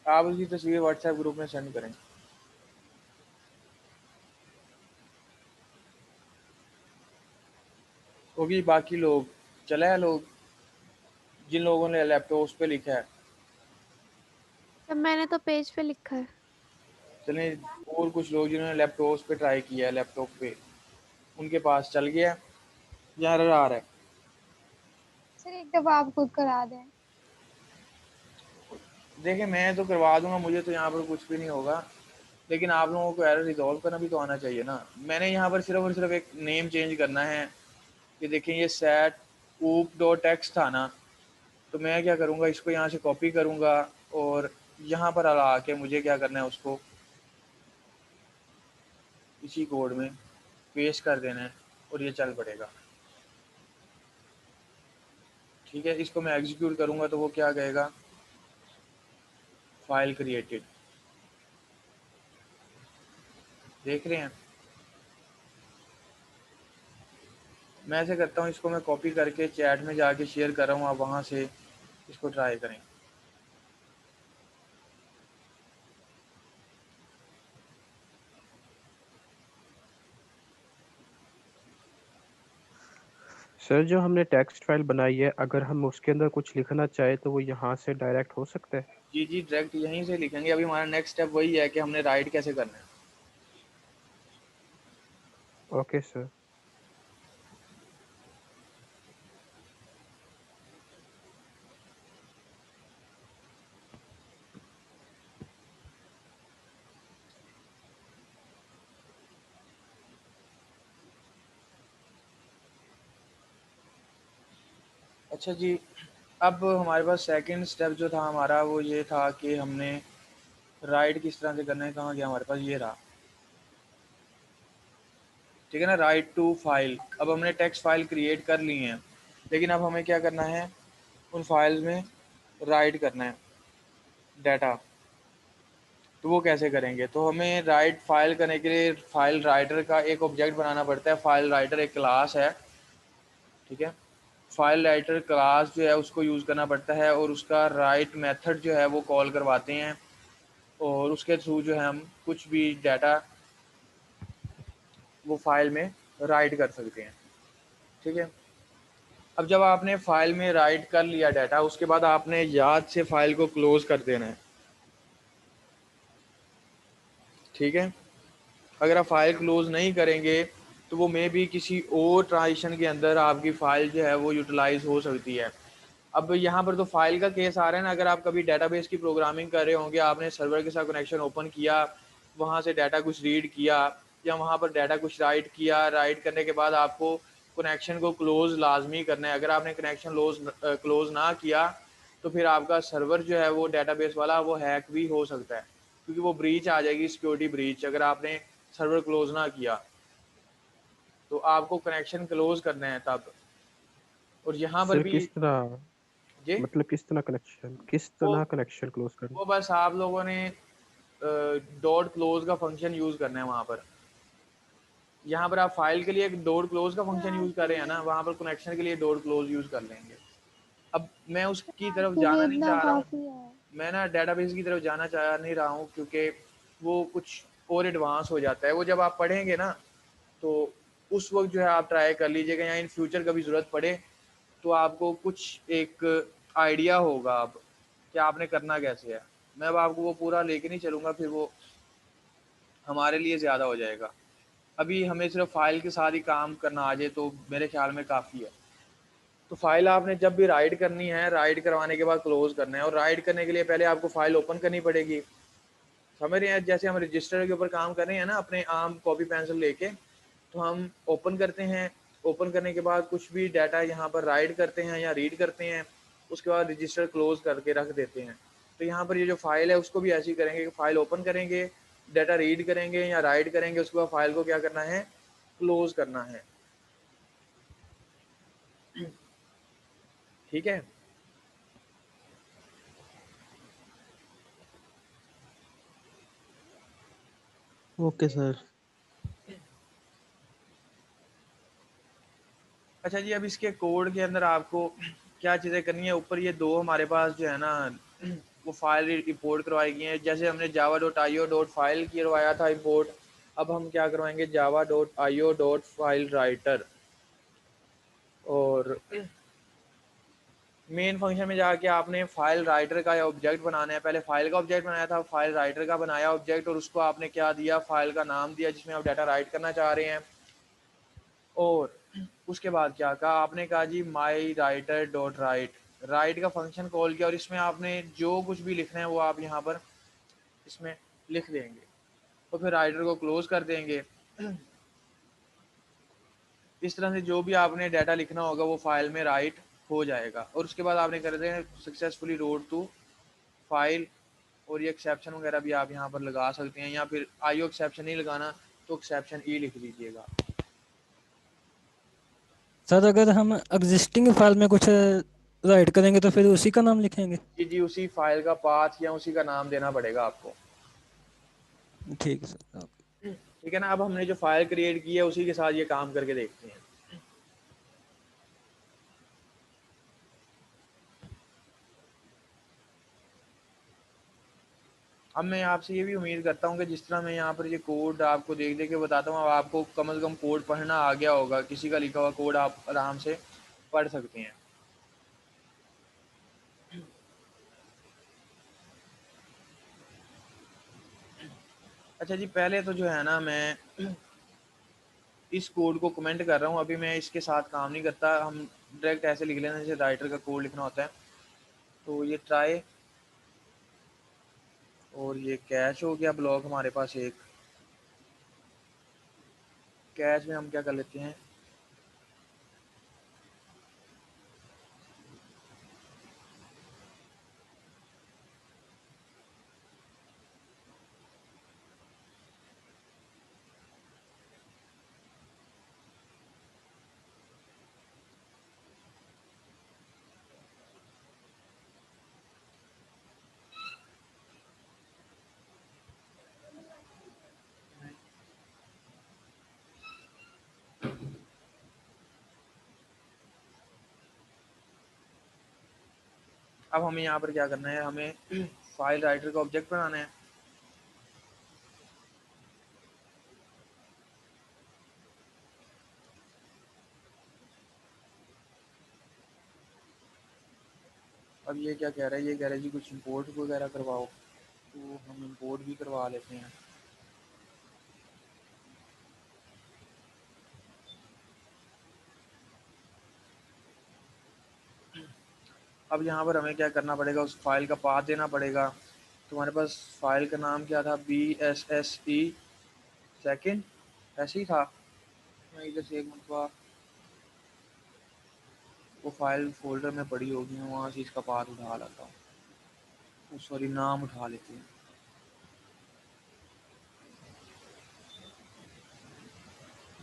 आप उसकी तस्वीर व्हाट्सएप ग्रुप में सेंड करें। क्योंकि बाकी लोग चला है, लोग जिन लोगों ने लैपटॉप पे लिखा है, अब मैंने तो पेज पे लिखा है। चलें और कुछ लोग जिन्होंने लैपटॉप पे ट्राई किया है, लैपटॉप पे उनके पास चल गया, यहाँ एरर आ रहा है। सर एक दफा आप खुद करा दें। देखिए मैं तो करवा दूंगा, मुझे तो यहाँ पर कुछ भी नहीं होगा, लेकिन आप लोगों को एरर रिजॉल्व करना भी तो आना चाहिए ना। मैंने यहाँ पर सिर्फ और सिर्फ एक नेम चेंज करना है कि देखें ये SATOOP.txt था ना, तो मैं क्या करूँगा, इसको यहाँ से कॉपी करूँगा और यहाँ पर ला के मुझे क्या करना है, उसको इसी कोड में पेस्ट कर देना है और ये चल पड़ेगा। ठीक है, इसको मैं एग्जीक्यूट करूँगा तो वो क्या कहेगा, फाइल क्रिएटेड। देख रहे हैं? मैं ऐसे करता हूँ, इसको मैं कॉपी करके चैट में जाके शेयर कर रहा हूँ, आप वहाँ से इसको ट्राई करें। सर जो हमने टेक्स्ट फाइल बनाई है, अगर हम उसके अंदर कुछ लिखना चाहे तो वो यहाँ से डायरेक्ट हो सकता है? जी जी, डायरेक्ट यहीं से लिखेंगे। अभी हमारा नेक्स्ट स्टेप वही है कि हमने राइट कैसे करना है। Okay sir. अच्छा जी, अब हमारे पास सेकंड स्टेप जो था हमारा, वो ये था कि हमने राइट किस तरह से करना है। कहाँ गया हमारे पास, ये रहा। ठीक है ना, राइट टू फाइल। अब हमने टेक्स्ट फाइल क्रिएट कर ली हैं, लेकिन अब हमें क्या करना है, उन फाइल्स में राइट करना है डाटा। तो वो कैसे करेंगे? तो हमें राइट फाइल करने के लिए फाइल राइटर का एक ऑब्जेक्ट बनाना पड़ता है। फाइल राइटर एक क्लास है, ठीक है। फाइल राइटर क्लास जो है उसको यूज़ करना पड़ता है और उसका राइट मेथड जो है वो कॉल करवाते हैं और उसके थ्रू जो है हम कुछ भी डाटा वो फाइल में राइट कर सकते हैं, ठीक है। अब जब आपने फाइल में राइट कर लिया डाटा, उसके बाद आपने याद से फाइल को क्लोज कर देना है, ठीक है। अगर आप फाइल क्लोज नहीं करेंगे तो वो मे भी किसी और ट्रांजिशन के अंदर आपकी फ़ाइल जो है वो यूटिलाइज हो सकती है। अब यहाँ पर तो फाइल का केस आ रहा है ना, अगर आप कभी डेटाबेस की प्रोग्रामिंग कर रहे होंगे, आपने सर्वर के साथ कनेक्शन ओपन किया, वहाँ से डाटा कुछ रीड किया या वहाँ पर डाटा कुछ राइट किया, राइट करने के बाद आपको कनेक्शन को क्लोज लाजमी करना है। अगर आपने कनेक्शन क्लोज ना किया तो फिर आपका सर्वर जो है वो डेटाबेस वाला वो हैक भी हो सकता है, क्योंकि वो ब्रीच आ जाएगी, सिक्योरिटी ब्रीच, अगर आपने सर्वर क्लोज ना किया। तो आपको कनेक्शन क्लोज करना है तब। और यहाँ पर सर भी किस तरह, जी मतलब किस वो तरह कनेक्शन क्लोज करना? वो बस आप लोगों ने डॉट क्लोज का फंक्शन यूज़ करना है वहाँ पर। यहाँ पर आप फाइल के लिए एक डॉट क्लोज का फंक्शन यूज़ कर रहे हैं ना, वहाँ पर कनेक्शन के लिए डॉट क्लोज यूज़ कर लेंगे। अब मैं उसकी तरफ के लिए जाना नहीं इतना चाह रहा हूँ, काफी है। मैं ना डेटाबेस की तरफ जाना चाह नहीं रहा हूँ, क्योंकि वो कुछ और एडवांस हो जाता है। वो जब आप पढ़ेंगे ना तो उस वक्त जो है आप ट्राई कर लीजिएगा, या इन फ्यूचर कभी ज़रूरत पड़े तो आपको कुछ एक आइडिया होगा अब कि आपने करना कैसे है। मैं अब आपको वो पूरा लेके नहीं चलूँगा, फिर वो हमारे लिए ज़्यादा हो जाएगा। अभी हमें सिर्फ फ़ाइल के साथ ही काम करना आ जाए तो मेरे ख्याल में काफ़ी है। तो फ़ाइल आपने जब भी राइट करनी है, राइट करवाने के बाद क्लोज़ करना है, और राइट करने के लिए पहले आपको फ़ाइल ओपन करनी पड़ेगी। समझ रहे हैं? जैसे हम रजिस्टर के ऊपर काम कर रहे हैं ना, अपने आम कॉपी पेंसिल लेके, तो हम ओपन करते हैं। ओपन करने के बाद कुछ भी डाटा यहाँ पर राइट करते हैं या रीड करते हैं, उसके बाद रजिस्टर क्लोज करके रख देते हैं। तो यहाँ पर ये जो फाइल है उसको भी ऐसे ही करेंगे कि फाइल ओपन करेंगे, डाटा रीड करेंगे या राइट करेंगे, उसके बाद फाइल को क्या करना है, क्लोज करना है, ठीक है। Okay sir. अच्छा जी, अब इसके कोड के अंदर आपको क्या चीज़ें करनी है, ऊपर ये दो हमारे पास जो है ना वो फाइल रिपोर्ट करवाई गई हैं। जैसे हमने java.io.file करवाया था इंपोर्ट, अब हम क्या करवाएंगे, java.io.file राइटर। और मेन फंक्शन में जाके आपने फाइल राइटर का ऑब्जेक्ट बनाना है। पहले फाइल का ऑब्जेक्ट बनाया था, फाइल राइटर का बनाया ऑब्जेक्ट, और उसको आपने क्या दिया, फाइल का नाम दिया जिसमें आप डाटा राइट करना चाह रहे हैं। और उसके बाद क्या कहा आपने, कहा जी माई राइटर डॉट राइट, राइट का फंक्शन कॉल किया, और इसमें आपने जो कुछ भी लिखना है वो आप यहाँ पर इसमें लिख देंगे, तो फिर राइटर को क्लोज कर देंगे। इस तरह से जो भी आपने डाटा लिखना होगा वो फाइल में राइट हो जाएगा। और उसके बाद आपने कर दें सक्सेसफुली रोड टू फाइल। और ये एक्सेप्शन वगैरह भी आप यहाँ पर लगा सकते हैं, या फिर आईओ एक्सेप्शन नहीं लगाना तो एक्सेप्शन ई लिख दीजिएगा। सर अगर हम एग्जिस्टिंग फाइल में कुछ राइट करेंगे तो फिर उसी का नाम लिखेंगे? जी, उसी फाइल का पाथ या उसी का नाम देना पड़ेगा आपको। ठीक है सर। ठीक है ना। अब हमने जो फाइल क्रिएट की है उसी के साथ ये काम करके देखते हैं। अब मैं आपसे ये भी उम्मीद करता हूँ कि जिस तरह मैं यहाँ पर ये कोड आपको देख देख के बताता हूँ, अब आपको कम से कम कोड पढ़ना आ गया होगा। किसी का लिखा हुआ कोड आप आराम से पढ़ सकते हैं। अच्छा जी, पहले तो जो है ना मैं इस कोड को कमेंट कर रहा हूँ, अभी मैं इसके साथ काम नहीं करता। हम डायरेक्ट ऐसे लिख लेना जैसे राइटर का कोड लिखना होता है। तो ये ट्राई, और ये कैच हो गया ब्लॉक हमारे पास एक। कैच में हम क्या कर लेते हैं, अब हमें यहाँ पर क्या करना है, हमें फाइल राइटर का ऑब्जेक्ट बनाना है। अब ये क्या कह रहा है, ये कह रहा है जी कुछ इंपोर्ट वगैरह करवाओ, तो हम इंपोर्ट भी करवा लेते हैं। अब यहाँ पर हमें क्या करना पड़ेगा, उस फाइल का पाथ देना पड़ेगा। तो हमारे पास फाइल का नाम क्या था, BSSE सेकंड, ऐसे ही था। मैं इधर से एक मरतबा वो फाइल फोल्डर में पड़ी होगी, मैं वहाँ से इसका पाथ उठा लाता हूँ, सॉरी नाम उठा लेते हैं।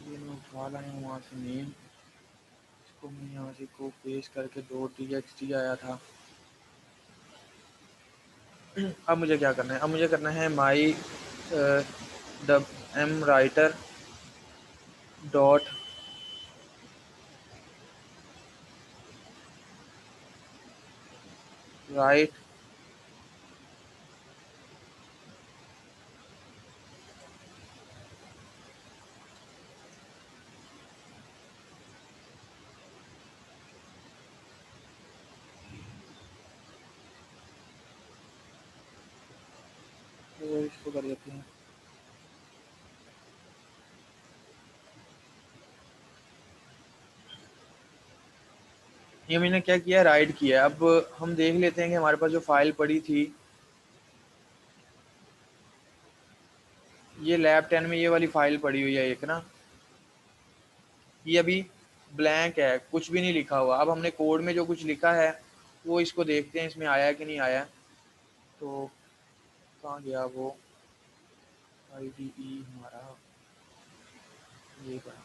ये मैं उठा लाए हैं वहाँ से नेम, इसको मैं यहाँ से को पेस्ट करके .txt आया था। अब मुझे क्या करना है, अब मुझे करना है माई m राइटर डॉट राइट तो इसको कर देते हैं। ये मैंने क्या किया, राइट किया। अब हम देख लेते हैं कि हमारे पास जो फाइल पड़ी थी, ये लैब 10 में ये वाली फाइल पड़ी हुई है एक ना, ये अभी ब्लैंक है, कुछ भी नहीं लिखा हुआ। अब हमने कोड में जो कुछ लिखा है वो इसको देखते हैं इसमें आया कि नहीं आया। तो कहाँ गया वो IDE हमारा, ये पड़ा,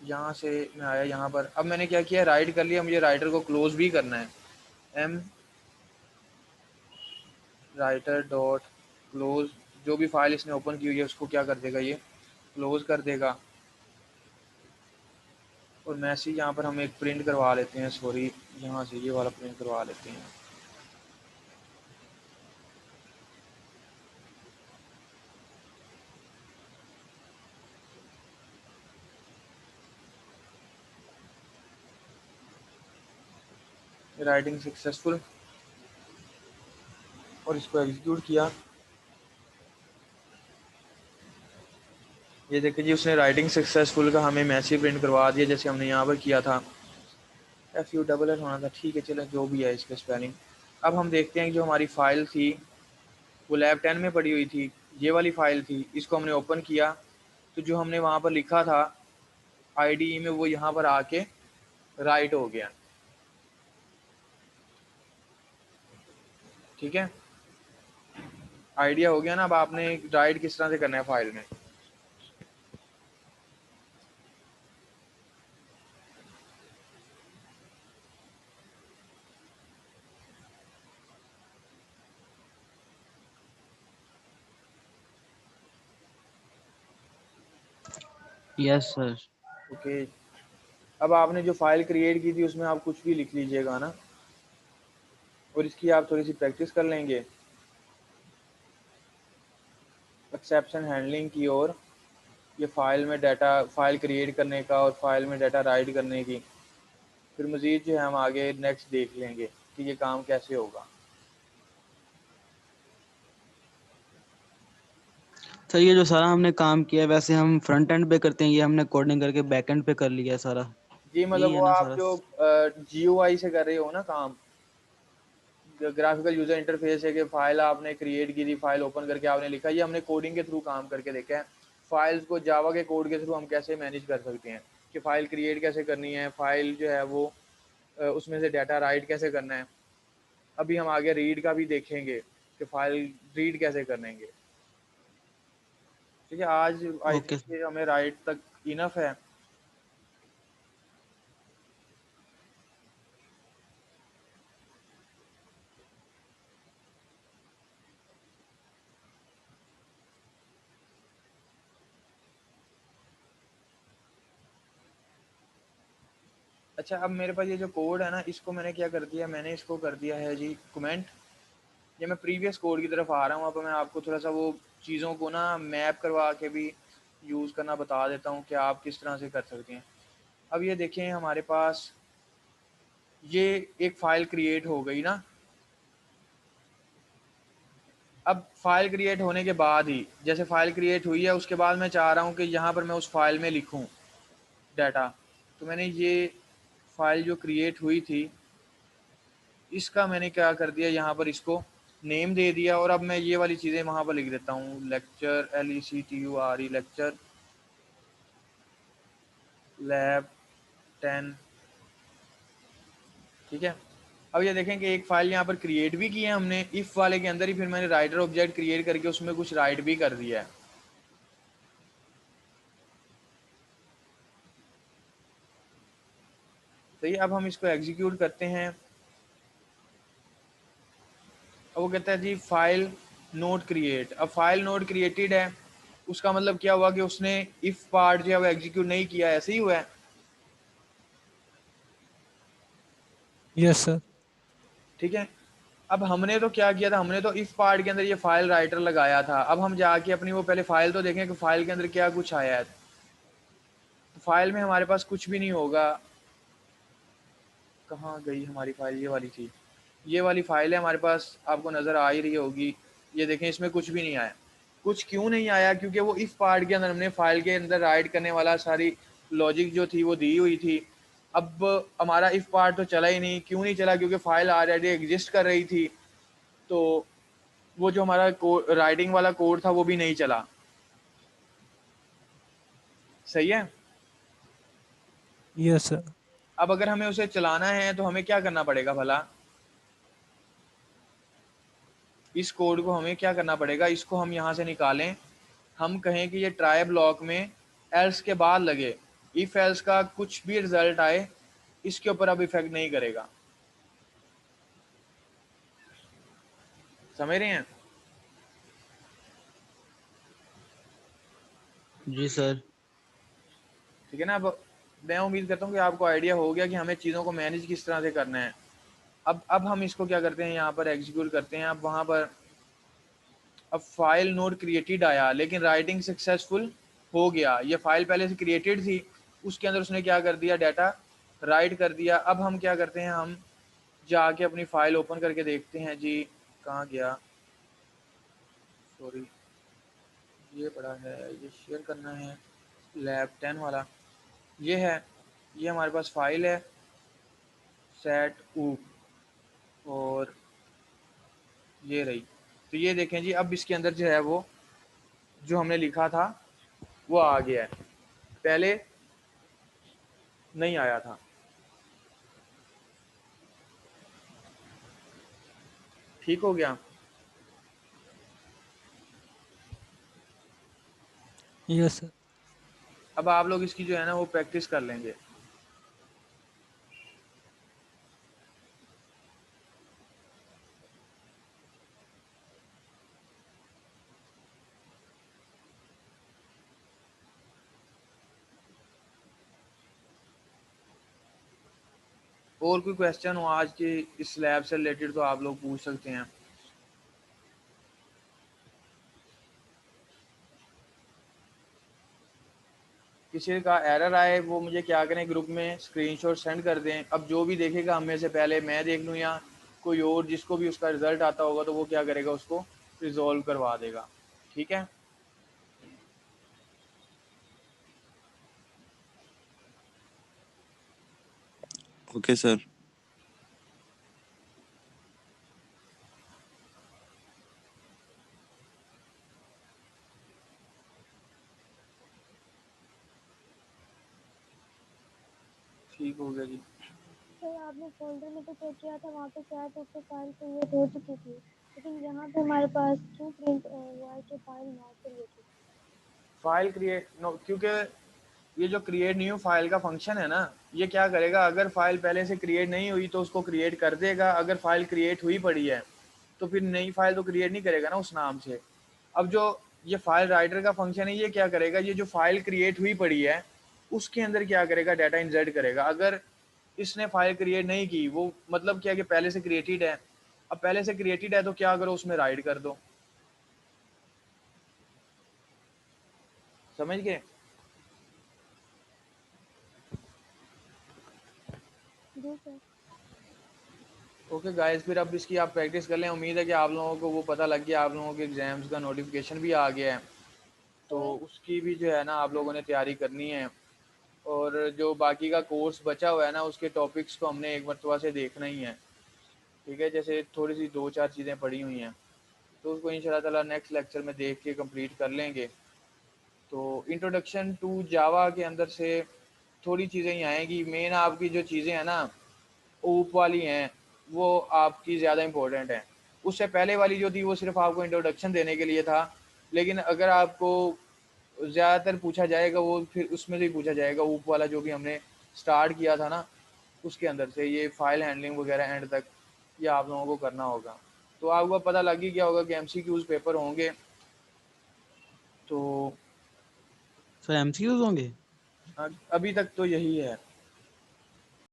यहाँ से मैं आया यहाँ पर। अब मैंने क्या किया, राइट कर लिया। मुझे राइटर को क्लोज भी करना है, m राइटर डॉट क्लोज। जो भी फाइल इसने ओपन की हुई है उसको क्या कर देगा, ये क्लोज कर देगा। और मैसेज यहाँ पर हम एक प्रिंट करवा लेते हैं, सॉरी यहाँ से ये वाला प्रिंट करवा लेते हैं। राइटिंग सक्सेसफुल, और इसको एग्जीक्यूट किया। ये देखिए जी, उसने राइटिंग सक्सेसफुल का हमें मैसेज प्रिंट करवा दिया, जैसे हमने यहाँ पर किया था। FUSS होना था, ठीक है चलो जो भी है इसका स्पेलिंग। अब हम देखते हैं कि जो हमारी फ़ाइल थी वो लैब 10 में पड़ी हुई थी, ये वाली फ़ाइल थी। इसको हमने ओपन किया तो जो हमने वहाँ पर लिखा था IDE में वो यहाँ पर आके राइट हो गया। ठीक है, आइडिया हो गया ना। अब आपने राइट किस तरह से करना है फाइल में। Yes sir. ओके, अब आपने जो फाइल क्रिएट की थी उसमें आप कुछ भी लिख लीजिएगा ना, और इसकी आप थोड़ी सी प्रैक्टिस कर लेंगे एक्सेप्शन हैंडलिंग की, और ये फाइल में डाटा फाइल क्रिएट करने का और फाइल में डाटा राइट करने की। फिर मज़ीद जो है हम आगे नेक्स्ट देख लेंगे कि ये काम कैसे होगा। सर ये जो सारा हमने काम किया वैसे हम फ्रंट एंड पे करते हैं, ये हमने कोडिंग करके बैक एंड पे कर लिया सारा, जी मतलब यही है वो ना आप सारा? जो GUI से कर रहे हो ना काम, ग्राफिकल यूजर इंटरफेस है कि फाइल आपने क्रिएट की थी, फाइल ओपन करके आपने लिखा। ये हमने कोडिंग के थ्रू काम करके देखा है। फाइल्स को जावा के कोड के थ्रू हम कैसे मैनेज कर सकते हैं कि फ़ाइल क्रिएट कैसे करनी है, फाइल जो है वो उसमें से डाटा राइट कैसे करना है। अभी हम आगे रीड का भी देखेंगे कि फाइल रीड कैसे करेंगे। ठीक है, आज आई ओके थिंक हमें राइट तक इनफ है। अच्छा, अब मेरे पास ये जो कोड है ना, इसको मैंने क्या कर दिया, मैंने इसको कर दिया है जी कमेंट। ये मैं प्रीवियस कोड की तरफ आ रहा हूँ। अब मैं आपको थोड़ा सा वो चीज़ों को ना मैप करवा के भी यूज़ करना बता देता हूँ कि आप किस तरह से कर सकते हैं। अब ये देखें, हमारे पास ये एक फ़ाइल क्रिएट हो गई ना। अब फाइल क्रिएट होने के बाद ही, जैसे फ़ाइल क्रिएट हुई है, उसके बाद मैं चाह रहा हूँ कि यहाँ पर मैं उस फाइल में लिखूँ डाटा। तो मैंने ये फ़ाइल जो क्रिएट हुई थी, इसका मैंने क्या कर दिया, यहाँ पर इसको नेम दे दिया। और अब मैं ये वाली चीज़ें वहाँ पर लिख देता हूँ, लेक्चर LECTURE लेक्चर लैब 10। ठीक है। अब ये देखें कि एक फ़ाइल यहाँ पर क्रिएट भी की है हमने इफ़ वाले के अंदर ही, फिर मैंने राइटर ऑब्जेक्ट क्रिएट करके उसमें कुछ राइट भी कर दिया है। तो ये अब हम इसको एग्जीक्यूट करते हैं। अब वो कहता है जी फाइल नोट क्रिएट। अब फाइल नोट क्रिएटेड है, उसका मतलब क्या हुआ कि उसने इफ पार्ट जो है वो एग्जीक्यूट नहीं किया, ऐसे ही हुआ है। Yes sir. ठीक है। अब हमने तो क्या किया था, हमने तो इफ पार्ट के अंदर ये फाइल राइटर लगाया था। अब हम जाके अपनी वो पहले फाइल तो देखें कि फाइल के अंदर क्या कुछ आया है। तो फाइल में हमारे पास कुछ भी नहीं होगा। कहाँ गई हमारी फाइल, ये वाली थी, ये वाली फाइल है हमारे पास, आपको नज़र आ ही रही होगी। ये देखें, इसमें कुछ भी नहीं आया। कुछ क्यों नहीं आया, क्योंकि वो इफ पार्ट के अंदर हमने फाइल के अंदर राइट करने वाला सारी लॉजिक जो थी वो दी हुई थी। अब हमारा इफ पार्ट तो चला ही नहीं। क्यों नहीं चला, क्योंकि फाइल ऑलरेडी एग्जिस्ट कर रही थी। तो वो जो हमारा राइटिंग वाला कोड था वो भी नहीं चला। सही है। Yes sir. अब अगर हमें उसे चलाना है तो हमें क्या करना पड़ेगा भला, इस कोड को हमें क्या करना पड़ेगा, इसको हम यहाँ से निकालें। हम कहें कि ये ट्राई ब्लॉक में एल्स के बाद लगे। इफ एल्स का कुछ भी रिजल्ट आए, इसके ऊपर अब इफेक्ट नहीं करेगा। समझ रहे हैं। जी सर। ठीक है ना। अब मैं उम्मीद करता हूँ कि आपको आइडिया हो गया कि हमें चीज़ों को मैनेज किस तरह से करना है। अब हम इसको क्या करते हैं, यहाँ पर एग्जीक्यूट करते हैं। अब वहाँ पर अब फाइल नोट क्रिएटेड आया, लेकिन राइटिंग सक्सेसफुल हो गया। ये फाइल पहले से क्रिएटेड थी, उसके अंदर उसने क्या कर दिया, डाटा राइट कर दिया। अब हम क्या करते हैं, हम जाके अपनी फाइल ओपन करके देखते हैं जी, कहाँ गया, सॉरी ये पड़ा है, ये शेयर करना है, लैब 10 वाला ये है। ये हमारे पास फाइल है सेट ऊप, और ये रही। तो ये देखें जी, अब इसके अंदर जो है वो जो हमने लिखा था वो आ गया है, पहले नहीं आया था। ठीक हो गया। Yes sir. अब आप लोग इसकी जो है ना वो प्रैक्टिस कर लेंगे। और कोई क्वेश्चन हो आज के इस लैब से रिलेटेड तो आप लोग पूछ सकते हैं। किसी का एरर आए वो मुझे क्या करें, ग्रुप में स्क्रीनशॉट सेंड कर दें। अब जो भी देखेगा हम में से पहले मैं देख लूँ या कोई और जिसको भी उसका रिजल्ट आता होगा, तो वो क्या करेगा, उसको रिजॉल्व करवा देगा। ठीक है। Okay sir. ठीक हो गया जी। सर आपने फोल्डर में तो चेक किया था, वहाँ पे शायद उससे फाइल क्रिएट हो चुकी थी, लेकिन यहाँ पे हमारे पास क्यों प्रिंट हुआ है कि file not created. File create no, क्योंकि ये जो क्रिएट न्यू फाइल का फंक्शन है ना, ये क्या करेगा, अगर फाइल पहले से क्रिएट नहीं हुई तो उसको क्रिएट कर देगा। अगर फाइल क्रिएट हुई पड़ी है तो फिर नई फाइल तो क्रिएट नहीं करेगा ना उस नाम से। अब जो ये फाइल राइटर का फंक्शन है, ये क्या करेगा, ये जो फाइल क्रिएट हुई पड़ी है उसके अंदर क्या करेगा, डाटा इंसर्ट करेगा। अगर इसने फाइल क्रिएट नहीं की, वो मतलब क्या कि पहले से क्रिएटेड है। अब पहले से क्रिएटेड है तो क्या करो, उसमें राइट कर दो। समझ गए? जी सर। ओके गाइस, फिर अब इसकी आप प्रैक्टिस कर लें। उम्मीद है कि आप लोगों को वो पता लग गया, आप लोगों के एग्जाम्स का नोटिफिकेशन भी आ गया है, तो उसकी भी जो है ना आप लोगों ने तैयारी करनी है। और जो बाकी का कोर्स बचा हुआ है ना, उसके टॉपिक्स को हमने एक मरतबा से देखना ही है, ठीक है। जैसे थोड़ी सी 2-4 चीज़ें पड़ी हुई हैं, तो उसको इंशाल्लाह ताला नेक्स्ट लेक्चर में देख के कंप्लीट कर लेंगे। तो इंट्रोडक्शन टू जावा के अंदर से थोड़ी चीज़ें ही आएंगी। मेन आपकी जो चीज़ें हैं ना ऊप वाली हैं, वो आपकी ज़्यादा इम्पोर्टेंट हैं। उससे पहले वाली जो थी वो सिर्फ आपको इंट्रोडक्शन देने के लिए था, लेकिन अगर आपको ज़्यादातर पूछा जाएगा वो फिर उसमें से ही पूछा जाएगा। ऊप वाला जो भी हमने स्टार्ट किया था ना, उसके अंदर से ये फाइल हैंडलिंग वगैरह एंड तक ये आप लोगों को करना होगा। तो आपको पता लग ही गया होगा कि MCQs पेपर होंगे। तो सर MCQs होंगे? अभी तक तो यही है।